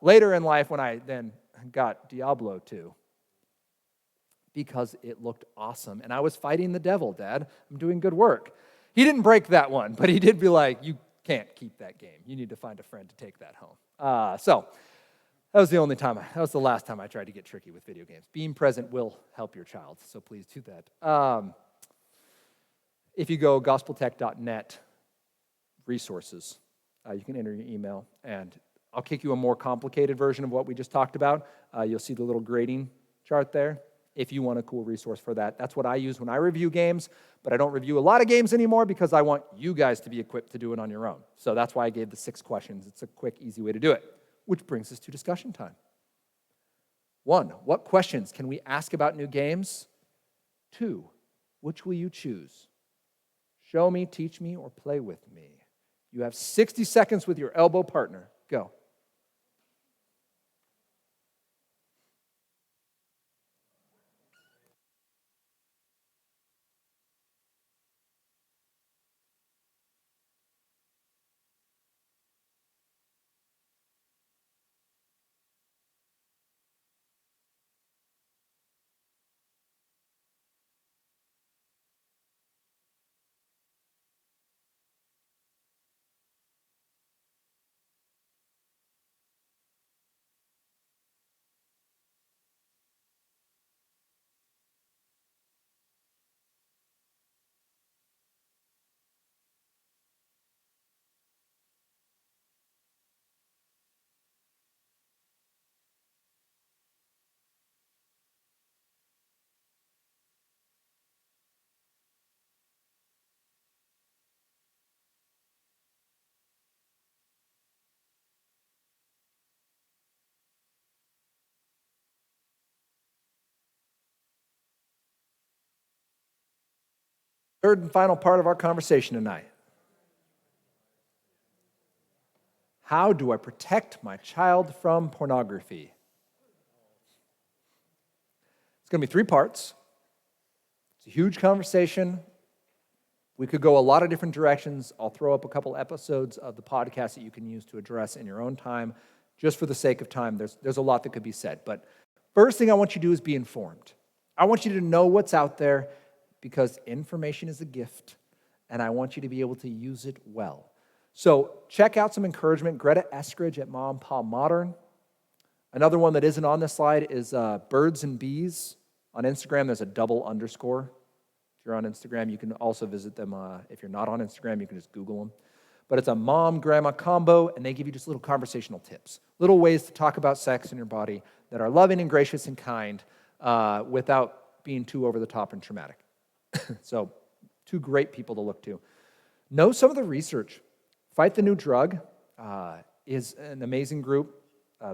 Later in life, when I then got Diablo 2, because it looked awesome, and I was fighting the devil, Dad. I'm doing good work. He didn't break that one, but he did be like, you can't keep that game. You need to find a friend to take that home. So that was the last time I tried to get tricky with video games. Being present will help your child, so please do that. If you go gospeltech.net resources, you can enter your email, and I'll kick you a more complicated version of what we just talked about. You'll see the little grading chart there. If you want a cool resource for that. That's what I use when I review games, but I don't review a lot of games anymore because I want you guys to be equipped to do it on your own. So that's why I gave the 6 questions. It's a quick, easy way to do it, which brings us to discussion time. 1, what questions can we ask about new games? 2, which will you choose? Show me, teach me, or play with me. You have 60 seconds with your elbow partner. Go. Third and final part of our conversation tonight. How do I protect my child from pornography? It's going to be 3 parts. It's a huge conversation. We could go a lot of different directions. I'll throw up a couple episodes of the podcast that you can use to address in your own time. Just for the sake of time, there's a lot that could be said. But first thing I want you to do is be informed. I want you to know what's out there because information is a gift, and I want you to be able to use it well. So check out some encouragement. Greta Eskridge at Mom Pa Modern. Another one that isn't on this slide is Birds and Bees. On Instagram, there's a _. If you're on Instagram, you can also visit them. If you're not on Instagram, you can just Google them. But it's a mom-grandma combo, and they give you just little conversational tips, little ways to talk about sex in your body that are loving and gracious and kind without being too over the top and traumatic. So 2 great people to look to. Know some of the research. Fight the New Drug is an amazing group.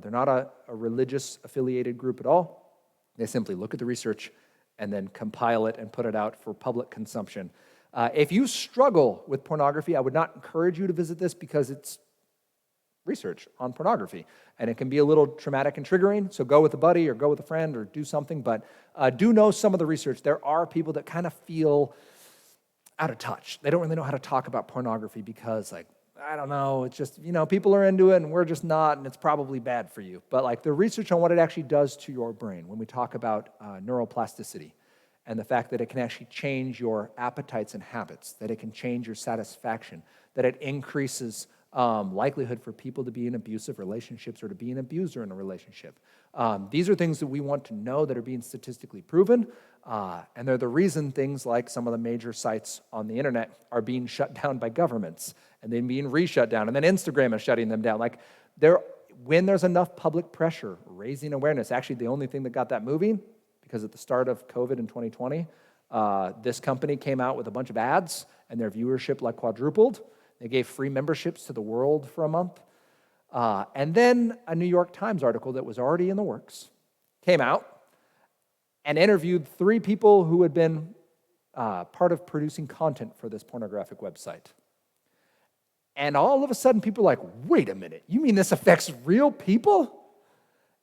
They're not a religious-affiliated group at all. They simply look at the research and then compile it and put it out for public consumption. If you struggle with pornography, I would not encourage you to visit this because it's research on pornography, and it can be a little traumatic and triggering, so go with a buddy or go with a friend or do something, but do know some of the research. There are people that kind of feel out of touch. They don't really know how to talk about pornography because, I don't know, it's just, people are into it and we're just not, and it's probably bad for you. But the research on what it actually does to your brain when we talk about neuroplasticity and the fact that it can actually change your appetites and habits, that it can change your satisfaction, that it increases likelihood for people to be in abusive relationships or to be an abuser in a relationship. These are things that we want to know that are being statistically proven, and they're the reason things like some of the major sites on the internet are being shut down by governments and then being re-shut down, and then Instagram is shutting them down. When there's enough public pressure, raising awareness, actually the only thing that got that moving, because at the start of COVID in 2020, this company came out with a bunch of ads, and their viewership quadrupled. They gave free memberships to the world for a month. And then a New York Times article that was already in the works came out and interviewed 3 people who had been part of producing content for this pornographic website. And all of a sudden, people are like, wait a minute, you mean this affects real people?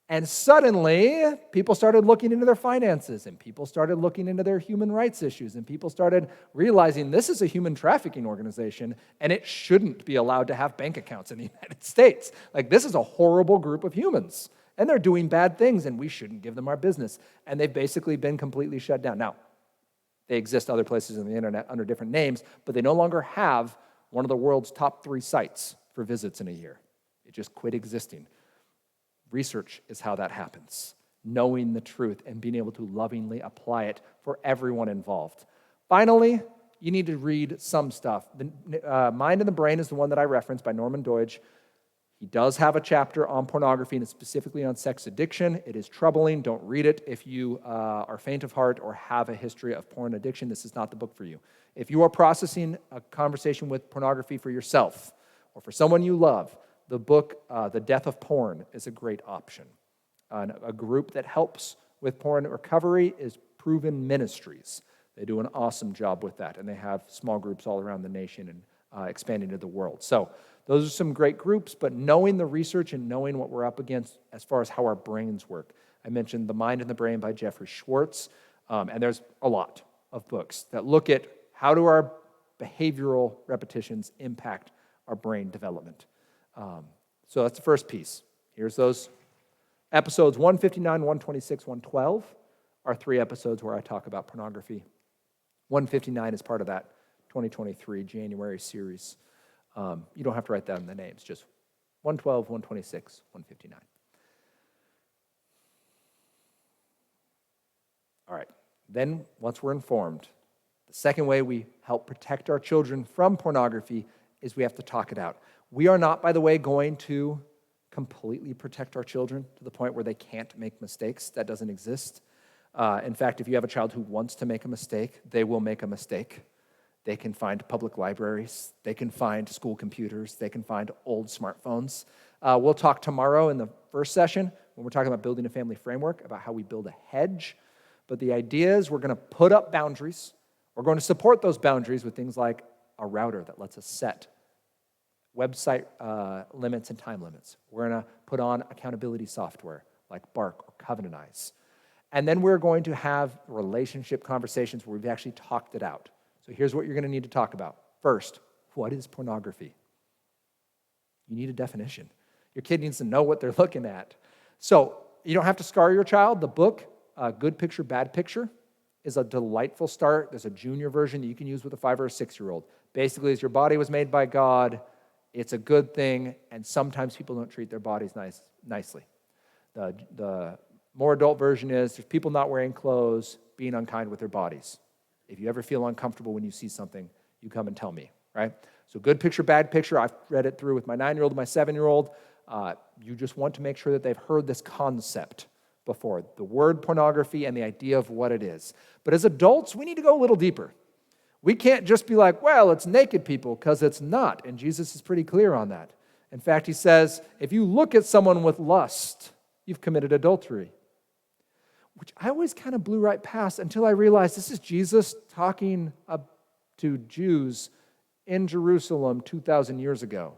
And suddenly, people started looking into their finances, and people started looking into their human rights issues, and people started realizing this is a human trafficking organization, and it shouldn't be allowed to have bank accounts in the United States. This is a horrible group of humans, and they're doing bad things, and we shouldn't give them our business. And they've basically been completely shut down. Now, they exist other places on the internet under different names, but they no longer have one of the world's top 3 sites for visits in a year. It just quit existing. Research is how that happens. Knowing the truth and being able to lovingly apply it for everyone involved. Finally, you need to read some stuff. The Mind and the Brain is the one that I referenced by Norman Doidge. He does have a chapter on pornography and specifically on sex addiction. It is troubling. Don't read it if you are faint of heart or have a history of porn addiction. This is not the book for you. If you are processing a conversation with pornography for yourself or for someone you love, the book, The Death of Porn, is a great option. A group that helps with porn recovery is Proven Ministries. They do an awesome job with that, and they have small groups all around the nation and expanding to the world. So those are some great groups, but knowing the research and knowing what we're up against as far as how our brains work. I mentioned The Mind and the Brain by Jeffrey Schwartz, and there's a lot of books that look at how do our behavioral repetitions impact our brain development. So that's the first piece. Here's those episodes 159, 126, 112 are 3 episodes where I talk about pornography. 159 is part of that 2023 January series. You don't have to write down the names, just 112, 126, 159. All right, then once we're informed, the second way we help protect our children from pornography is we have to talk it out. We are not, by the way, going to completely protect our children to the point where they can't make mistakes. That doesn't exist. In fact, if you have a child who wants to make a mistake, they will make a mistake. They can find public libraries. They can find school computers. They can find old smartphones. We'll talk tomorrow in the first session when we're talking about building a family framework about how we build a hedge. But the idea is we're going to put up boundaries. We're going to support those boundaries with things like a router that lets us set website limits and time limits. We're going to put on accountability software like Bark or Covenantize. And then we're going to have relationship conversations where we've actually talked it out. So here's what you're going to need to talk about. First, what is pornography? You need a definition. Your kid needs to know what they're looking at. So you don't have to scar your child. The book, Good Picture, Bad Picture, is a delightful start. There's a junior version that you can use with a 5 or a 6-year-old. Basically, as your body was made by God, it's a good thing, and sometimes people don't treat their bodies nicely. The more adult version is there's people not wearing clothes, being unkind with their bodies. If you ever feel uncomfortable when you see something, you come and tell me, right? So Good Picture, Bad Picture, I've read it through with my 9-year-old and my 7-year-old. You just want to make sure that they've heard this concept before, the word pornography and the idea of what it is. But as adults, we need to go a little deeper. We can't just be like, well, it's naked people, because it's not. And Jesus is pretty clear on that. In fact, he says, if you look at someone with lust, you've committed adultery. Which I always kind of blew right past until I realized this is Jesus talking to Jews in Jerusalem 2,000 years ago.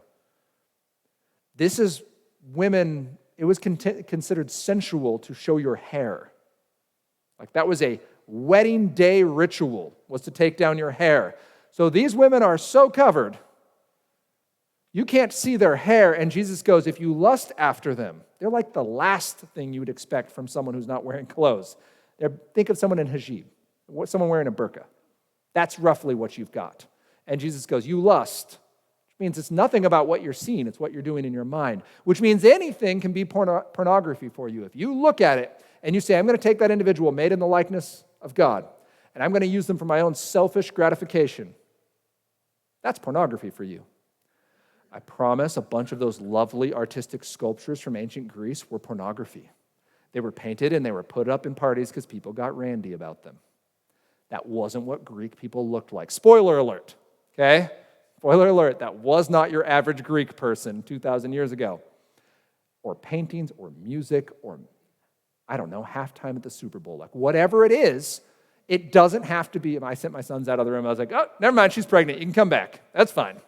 This is women, it was considered sensual to show your hair. Like that was a wedding day ritual, was to take down your hair. So these women are so covered, you can't see their hair, and Jesus goes, if you lust after them, they're like the last thing you would expect from someone who's not wearing clothes. Think of someone in hijab, someone wearing a burqa. That's roughly what you've got. And Jesus goes, you lust, which means it's nothing about what you're seeing, it's what you're doing in your mind, which means anything can be pornography for you. If you look at it and you say, I'm going to take that individual made in the likeness of God, and I'm going to use them for my own selfish gratification, that's pornography for you. I promise a bunch of those lovely artistic sculptures from ancient Greece were pornography. They were painted and they were put up in parties because people got randy about them. That wasn't what Greek people looked like. Spoiler alert, okay? Spoiler alert, that was not your average Greek person 2,000 years ago. Or paintings, or music, or, I don't know, halftime at the Super Bowl. Like, whatever it is, it doesn't have to be. I sent my sons out of the room. I was like, oh, never mind, she's pregnant. You can come back. That's fine.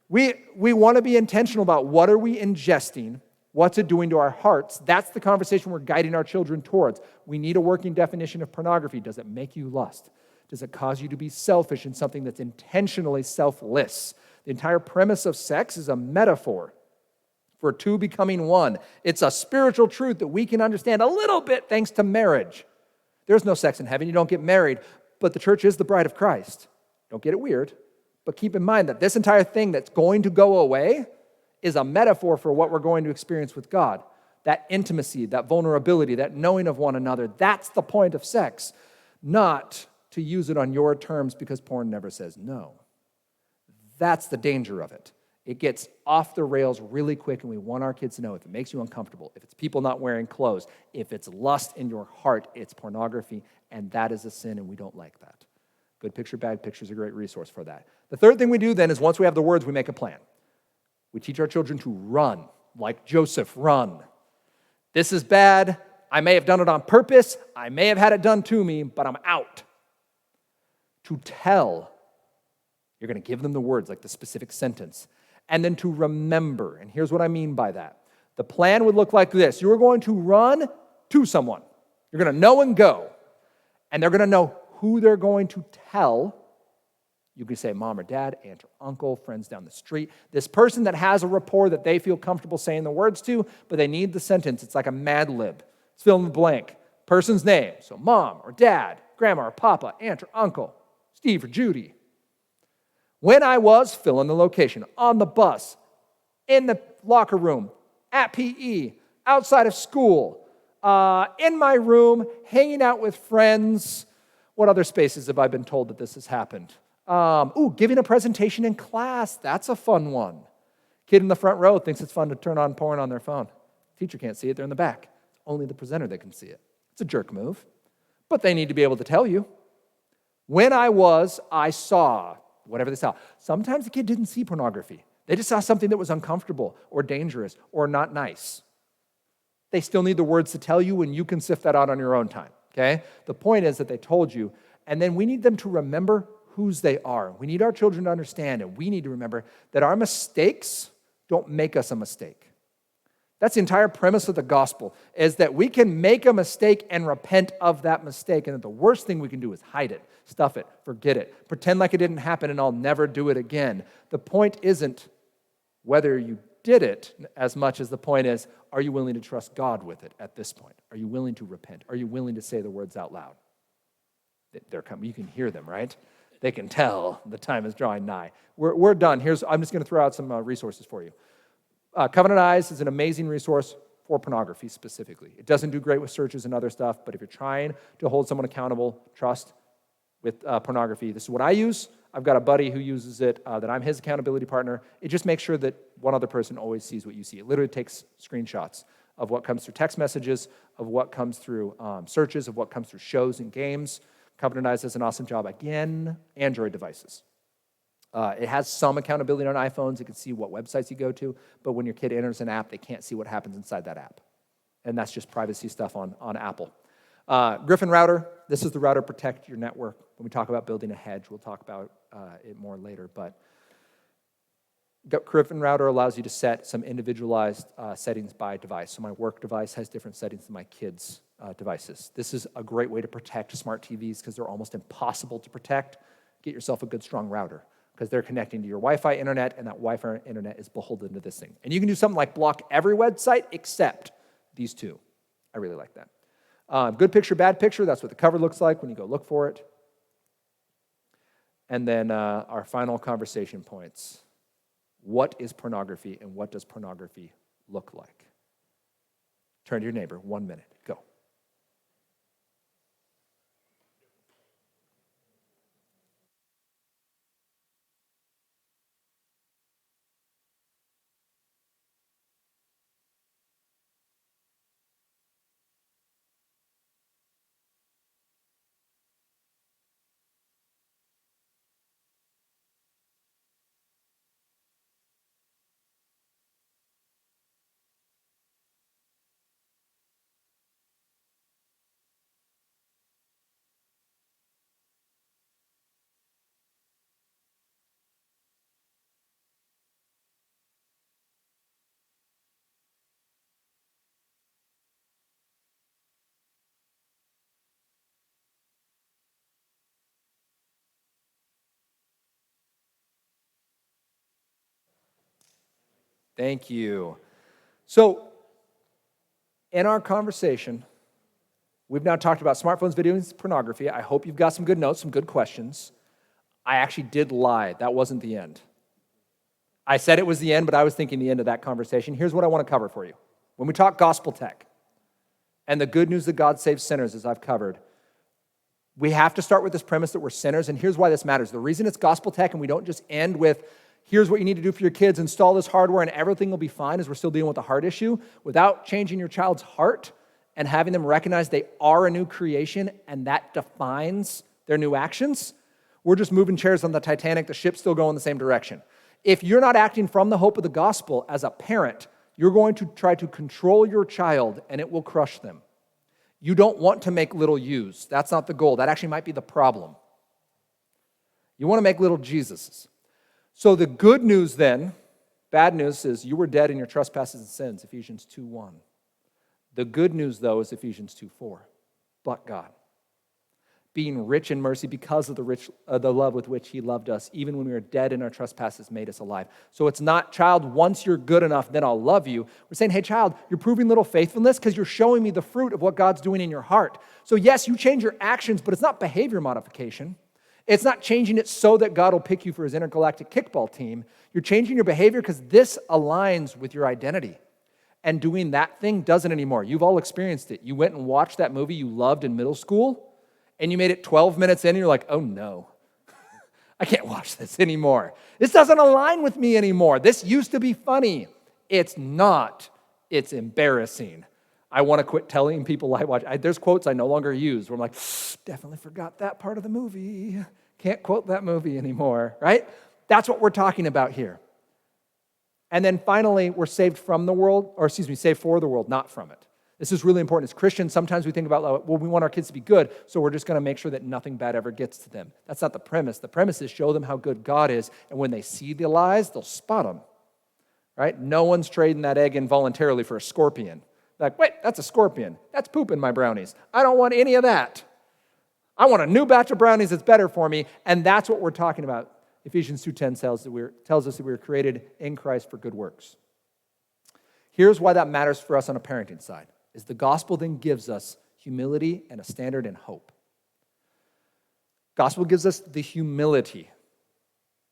We want to be intentional about what are we ingesting, what's it doing to our hearts. That's the conversation we're guiding our children towards. We need a working definition of pornography. Does it make you lust? Does it cause you to be selfish in something that's intentionally selfless? The entire premise of sex is a metaphor for two becoming one. It's a spiritual truth that we can understand a little bit thanks to marriage. There's no sex in heaven. You don't get married, but the church is the bride of Christ. Don't get it weird. But keep in mind that this entire thing that's going to go away is a metaphor for what we're going to experience with God. That intimacy, that vulnerability, that knowing of one another, that's the point of sex. Not to use it on your terms because porn never says no. That's the danger of it. It gets off the rails really quick, and we want our kids to know if it makes you uncomfortable, if it's people not wearing clothes, if it's lust in your heart, it's pornography, and that is a sin, and we don't like that. Good Picture, Bad Picture is a great resource for that. The third thing we do then is once we have the words, we make a plan. We teach our children to run, like Joseph, run. This is bad. I may have done it on purpose. I may have had it done to me, but I'm out. To tell, you're going to give them the words, like the specific sentence. And then to remember, and here's what I mean by that. The plan would look like this. You're going to run to someone. You're going to know and go. And they're going to know who they're going to tell. You can say mom or dad, aunt or uncle, friends down the street. This person that has a rapport that they feel comfortable saying the words to, but they need the sentence. It's like a Mad Lib. It's fill in the blank. Person's name. So mom or dad, grandma or papa, aunt or uncle, Steve or Judy. When I was, fill in the location, on the bus, in the locker room, at PE, outside of school, in my room, hanging out with friends. What other spaces have I been told that this has happened? Giving a presentation in class. That's a fun one. Kid in the front row thinks it's fun to turn on porn on their phone. Teacher can't see it. They're in the back. Only the presenter that can see it. It's a jerk move. But they need to be able to tell you. When I saw whatever they saw. Sometimes the kid didn't see pornography. They just saw something that was uncomfortable or dangerous or not nice. They still need the words to tell you, and you can sift that out on your own time. Okay? The point is that they told you, and then we need them to remember whose they are. We need our children to understand, and we need to remember that our mistakes don't make us a mistake. That's the entire premise of the gospel, is that we can make a mistake and repent of that mistake, and that the worst thing we can do is hide it, stuff it, forget it, pretend like it didn't happen, and I'll never do it again. The point isn't whether you did it as much as the point is, are you willing to trust God with it at this point? Are you willing to repent? Are you willing to say the words out loud? They're coming. You can hear them, right? They can tell the time is drawing nigh. We're done. I'm just going to throw out some resources for you. Covenant Eyes is an amazing resource for pornography specifically. It doesn't do great with searches and other stuff, but if you're trying to hold someone accountable, trust with pornography, this is what I use. I've got a buddy who uses it, that I'm his accountability partner. It just makes sure that one other person always sees what you see. It literally takes screenshots of what comes through text messages, of what comes through searches, of what comes through shows and games. Covenant Eyes does an awesome job. Again, Android devices. It has some accountability on iPhones. It can see what websites you go to, but when your kid enters an app, they can't see what happens inside that app. And that's just privacy stuff on Apple. Griffin Router, this is the router to protect your network. When we talk about building a hedge, we'll talk about it more later, but Griffin Router allows you to set some individualized settings by device. So my work device has different settings than my kids' devices. This is a great way to protect smart TVs because they're almost impossible to protect. Get yourself a good, strong router because they're connecting to your Wi-Fi internet, and that Wi-Fi internet is beholden to this thing. And you can do something like block every website except these two. I really like that. Good picture, bad picture, that's what the cover looks like when you go look for it. And then our final conversation points. What is pornography, and what does pornography look like? Turn to your neighbor, 1 minute, go. Thank you. So, in our conversation, we've now talked about smartphones, videos, pornography. I hope you've got some good notes, some good questions. I actually did lie. That wasn't the end. I said it was the end, but I was thinking the end of that conversation. Here's what I want to cover for you. When we talk gospel tech and the good news that God saves sinners, as I've covered, we have to start with this premise that we're sinners, and here's why this matters. The reason it's gospel tech and we don't just end with, here's what you need to do for your kids, install this hardware and everything will be fine, as we're still dealing with the heart issue, without changing your child's heart and having them recognize they are a new creation and that defines their new actions, we're just moving chairs on the Titanic, the ship's still going the same direction. If you're not acting from the hope of the gospel as a parent, you're going to try to control your child and it will crush them. You don't want to make little yous. That's not the goal. That actually might be the problem. You want to make little Jesuses. So the good news then, bad news is you were dead in your trespasses and sins, Ephesians 2:1. The good news, though, is Ephesians 2:4. But God, being rich in mercy because of the love with which he loved us, even when we were dead in our trespasses, made us alive. So it's not, child, once you're good enough, then I'll love you. We're saying, hey, child, you're proving little faithfulness because you're showing me the fruit of what God's doing in your heart. So yes, you change your actions, but it's not behavior modification. It's not changing it so that God will pick you for his intergalactic kickball team. You're changing your behavior because this aligns with your identity. And doing that thing doesn't anymore. You've all experienced it. You went and watched that movie you loved in middle school, and you made it 12 minutes in, and you're like, oh no, I can't watch this anymore. This doesn't align with me anymore. This used to be funny. It's not. It's embarrassing. I want to quit telling people I watch. There's quotes I no longer use where I'm like, definitely forgot that part of the movie. Can't quote that movie anymore, right? That's what we're talking about here. And then finally, we're saved from the world, saved for the world, not from it. This is really important. As Christians, sometimes we think about, well, we want our kids to be good, so we're just going to make sure that nothing bad ever gets to them. That's not the premise. The premise is show them how good God is, and when they see the lies, they'll spot them, right? No one's trading that egg involuntarily for a scorpion. Like, wait, that's a scorpion. That's poop in my brownies. I don't want any of that. I want a new batch of brownies that's better for me, and that's what we're talking about. Ephesians 2:10 tells us that we were created in Christ for good works. Here's why that matters for us on a parenting side, is the gospel then gives us humility and a standard and hope. Gospel gives us the humility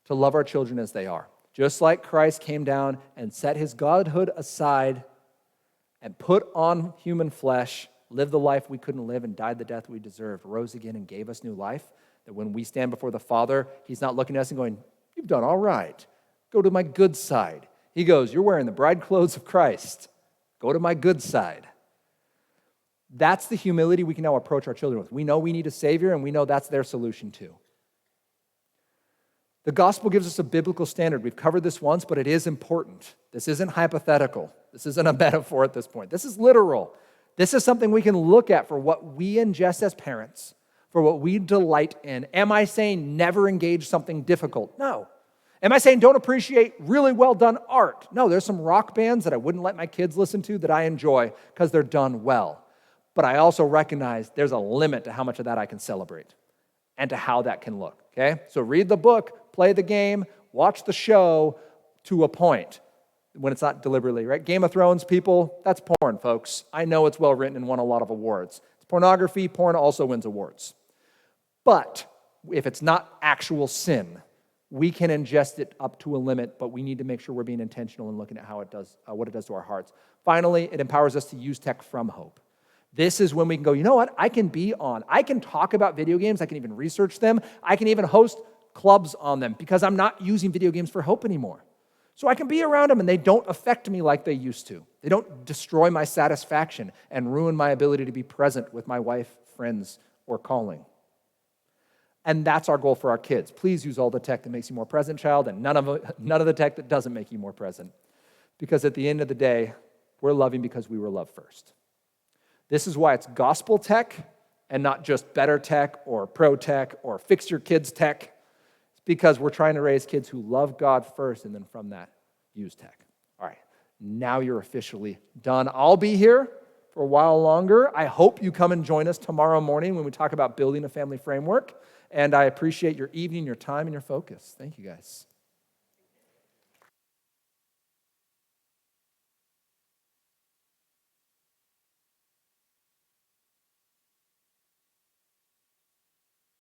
to love our children as they are. Just like Christ came down and set his godhood aside and put on human flesh, lived the life we couldn't live and died the death we deserved, rose again and gave us new life, that when we stand before the Father, he's not looking at us and going, you've done all right. Go to my good side. He goes, you're wearing the bride clothes of Christ. Go to my good side. That's the humility we can now approach our children with. We know we need a Savior, and we know that's their solution too. The gospel gives us a biblical standard. We've covered this once, but it is important. This isn't hypothetical. This isn't a metaphor at this point. This is literal. This is something we can look at for what we ingest as parents, for what we delight in. Am I saying never engage something difficult? No. Am I saying don't appreciate really well done art? No, there's some rock bands that I wouldn't let my kids listen to that I enjoy because they're done well. But I also recognize there's a limit to how much of that I can celebrate and to how that can look, okay? So read the book, play the game, watch the show to a point when it's not deliberately, right? Game of Thrones, people, that's porn, folks. I know it's well written and won a lot of awards. It's pornography. Porn also wins awards. But if it's not actual sin, we can ingest it up to a limit, but we need to make sure we're being intentional and looking at how it does, what it does to our hearts. Finally, it empowers us to use tech from hope. This is when we can go, you know what? I can talk about video games. I can even research them. I can even host clubs on them because I'm not using video games for hope anymore. So I can be around them and they don't affect me like they used to. They don't destroy my satisfaction and ruin my ability to be present with my wife, friends, or calling. And that's our goal for our kids. Please use all the tech that makes you more present, child, and none of the tech that doesn't make you more present. Because at the end of the day, we're loving because we were loved first. This is why it's gospel tech and not just better tech or pro tech or fix your kids tech. It's because we're trying to raise kids who love God first and then from that, use tech. All right, now you're officially done. I'll be here for a while longer. I hope you come and join us tomorrow morning when we talk about building a family framework. And I appreciate your evening, your time, and your focus. Thank you, guys.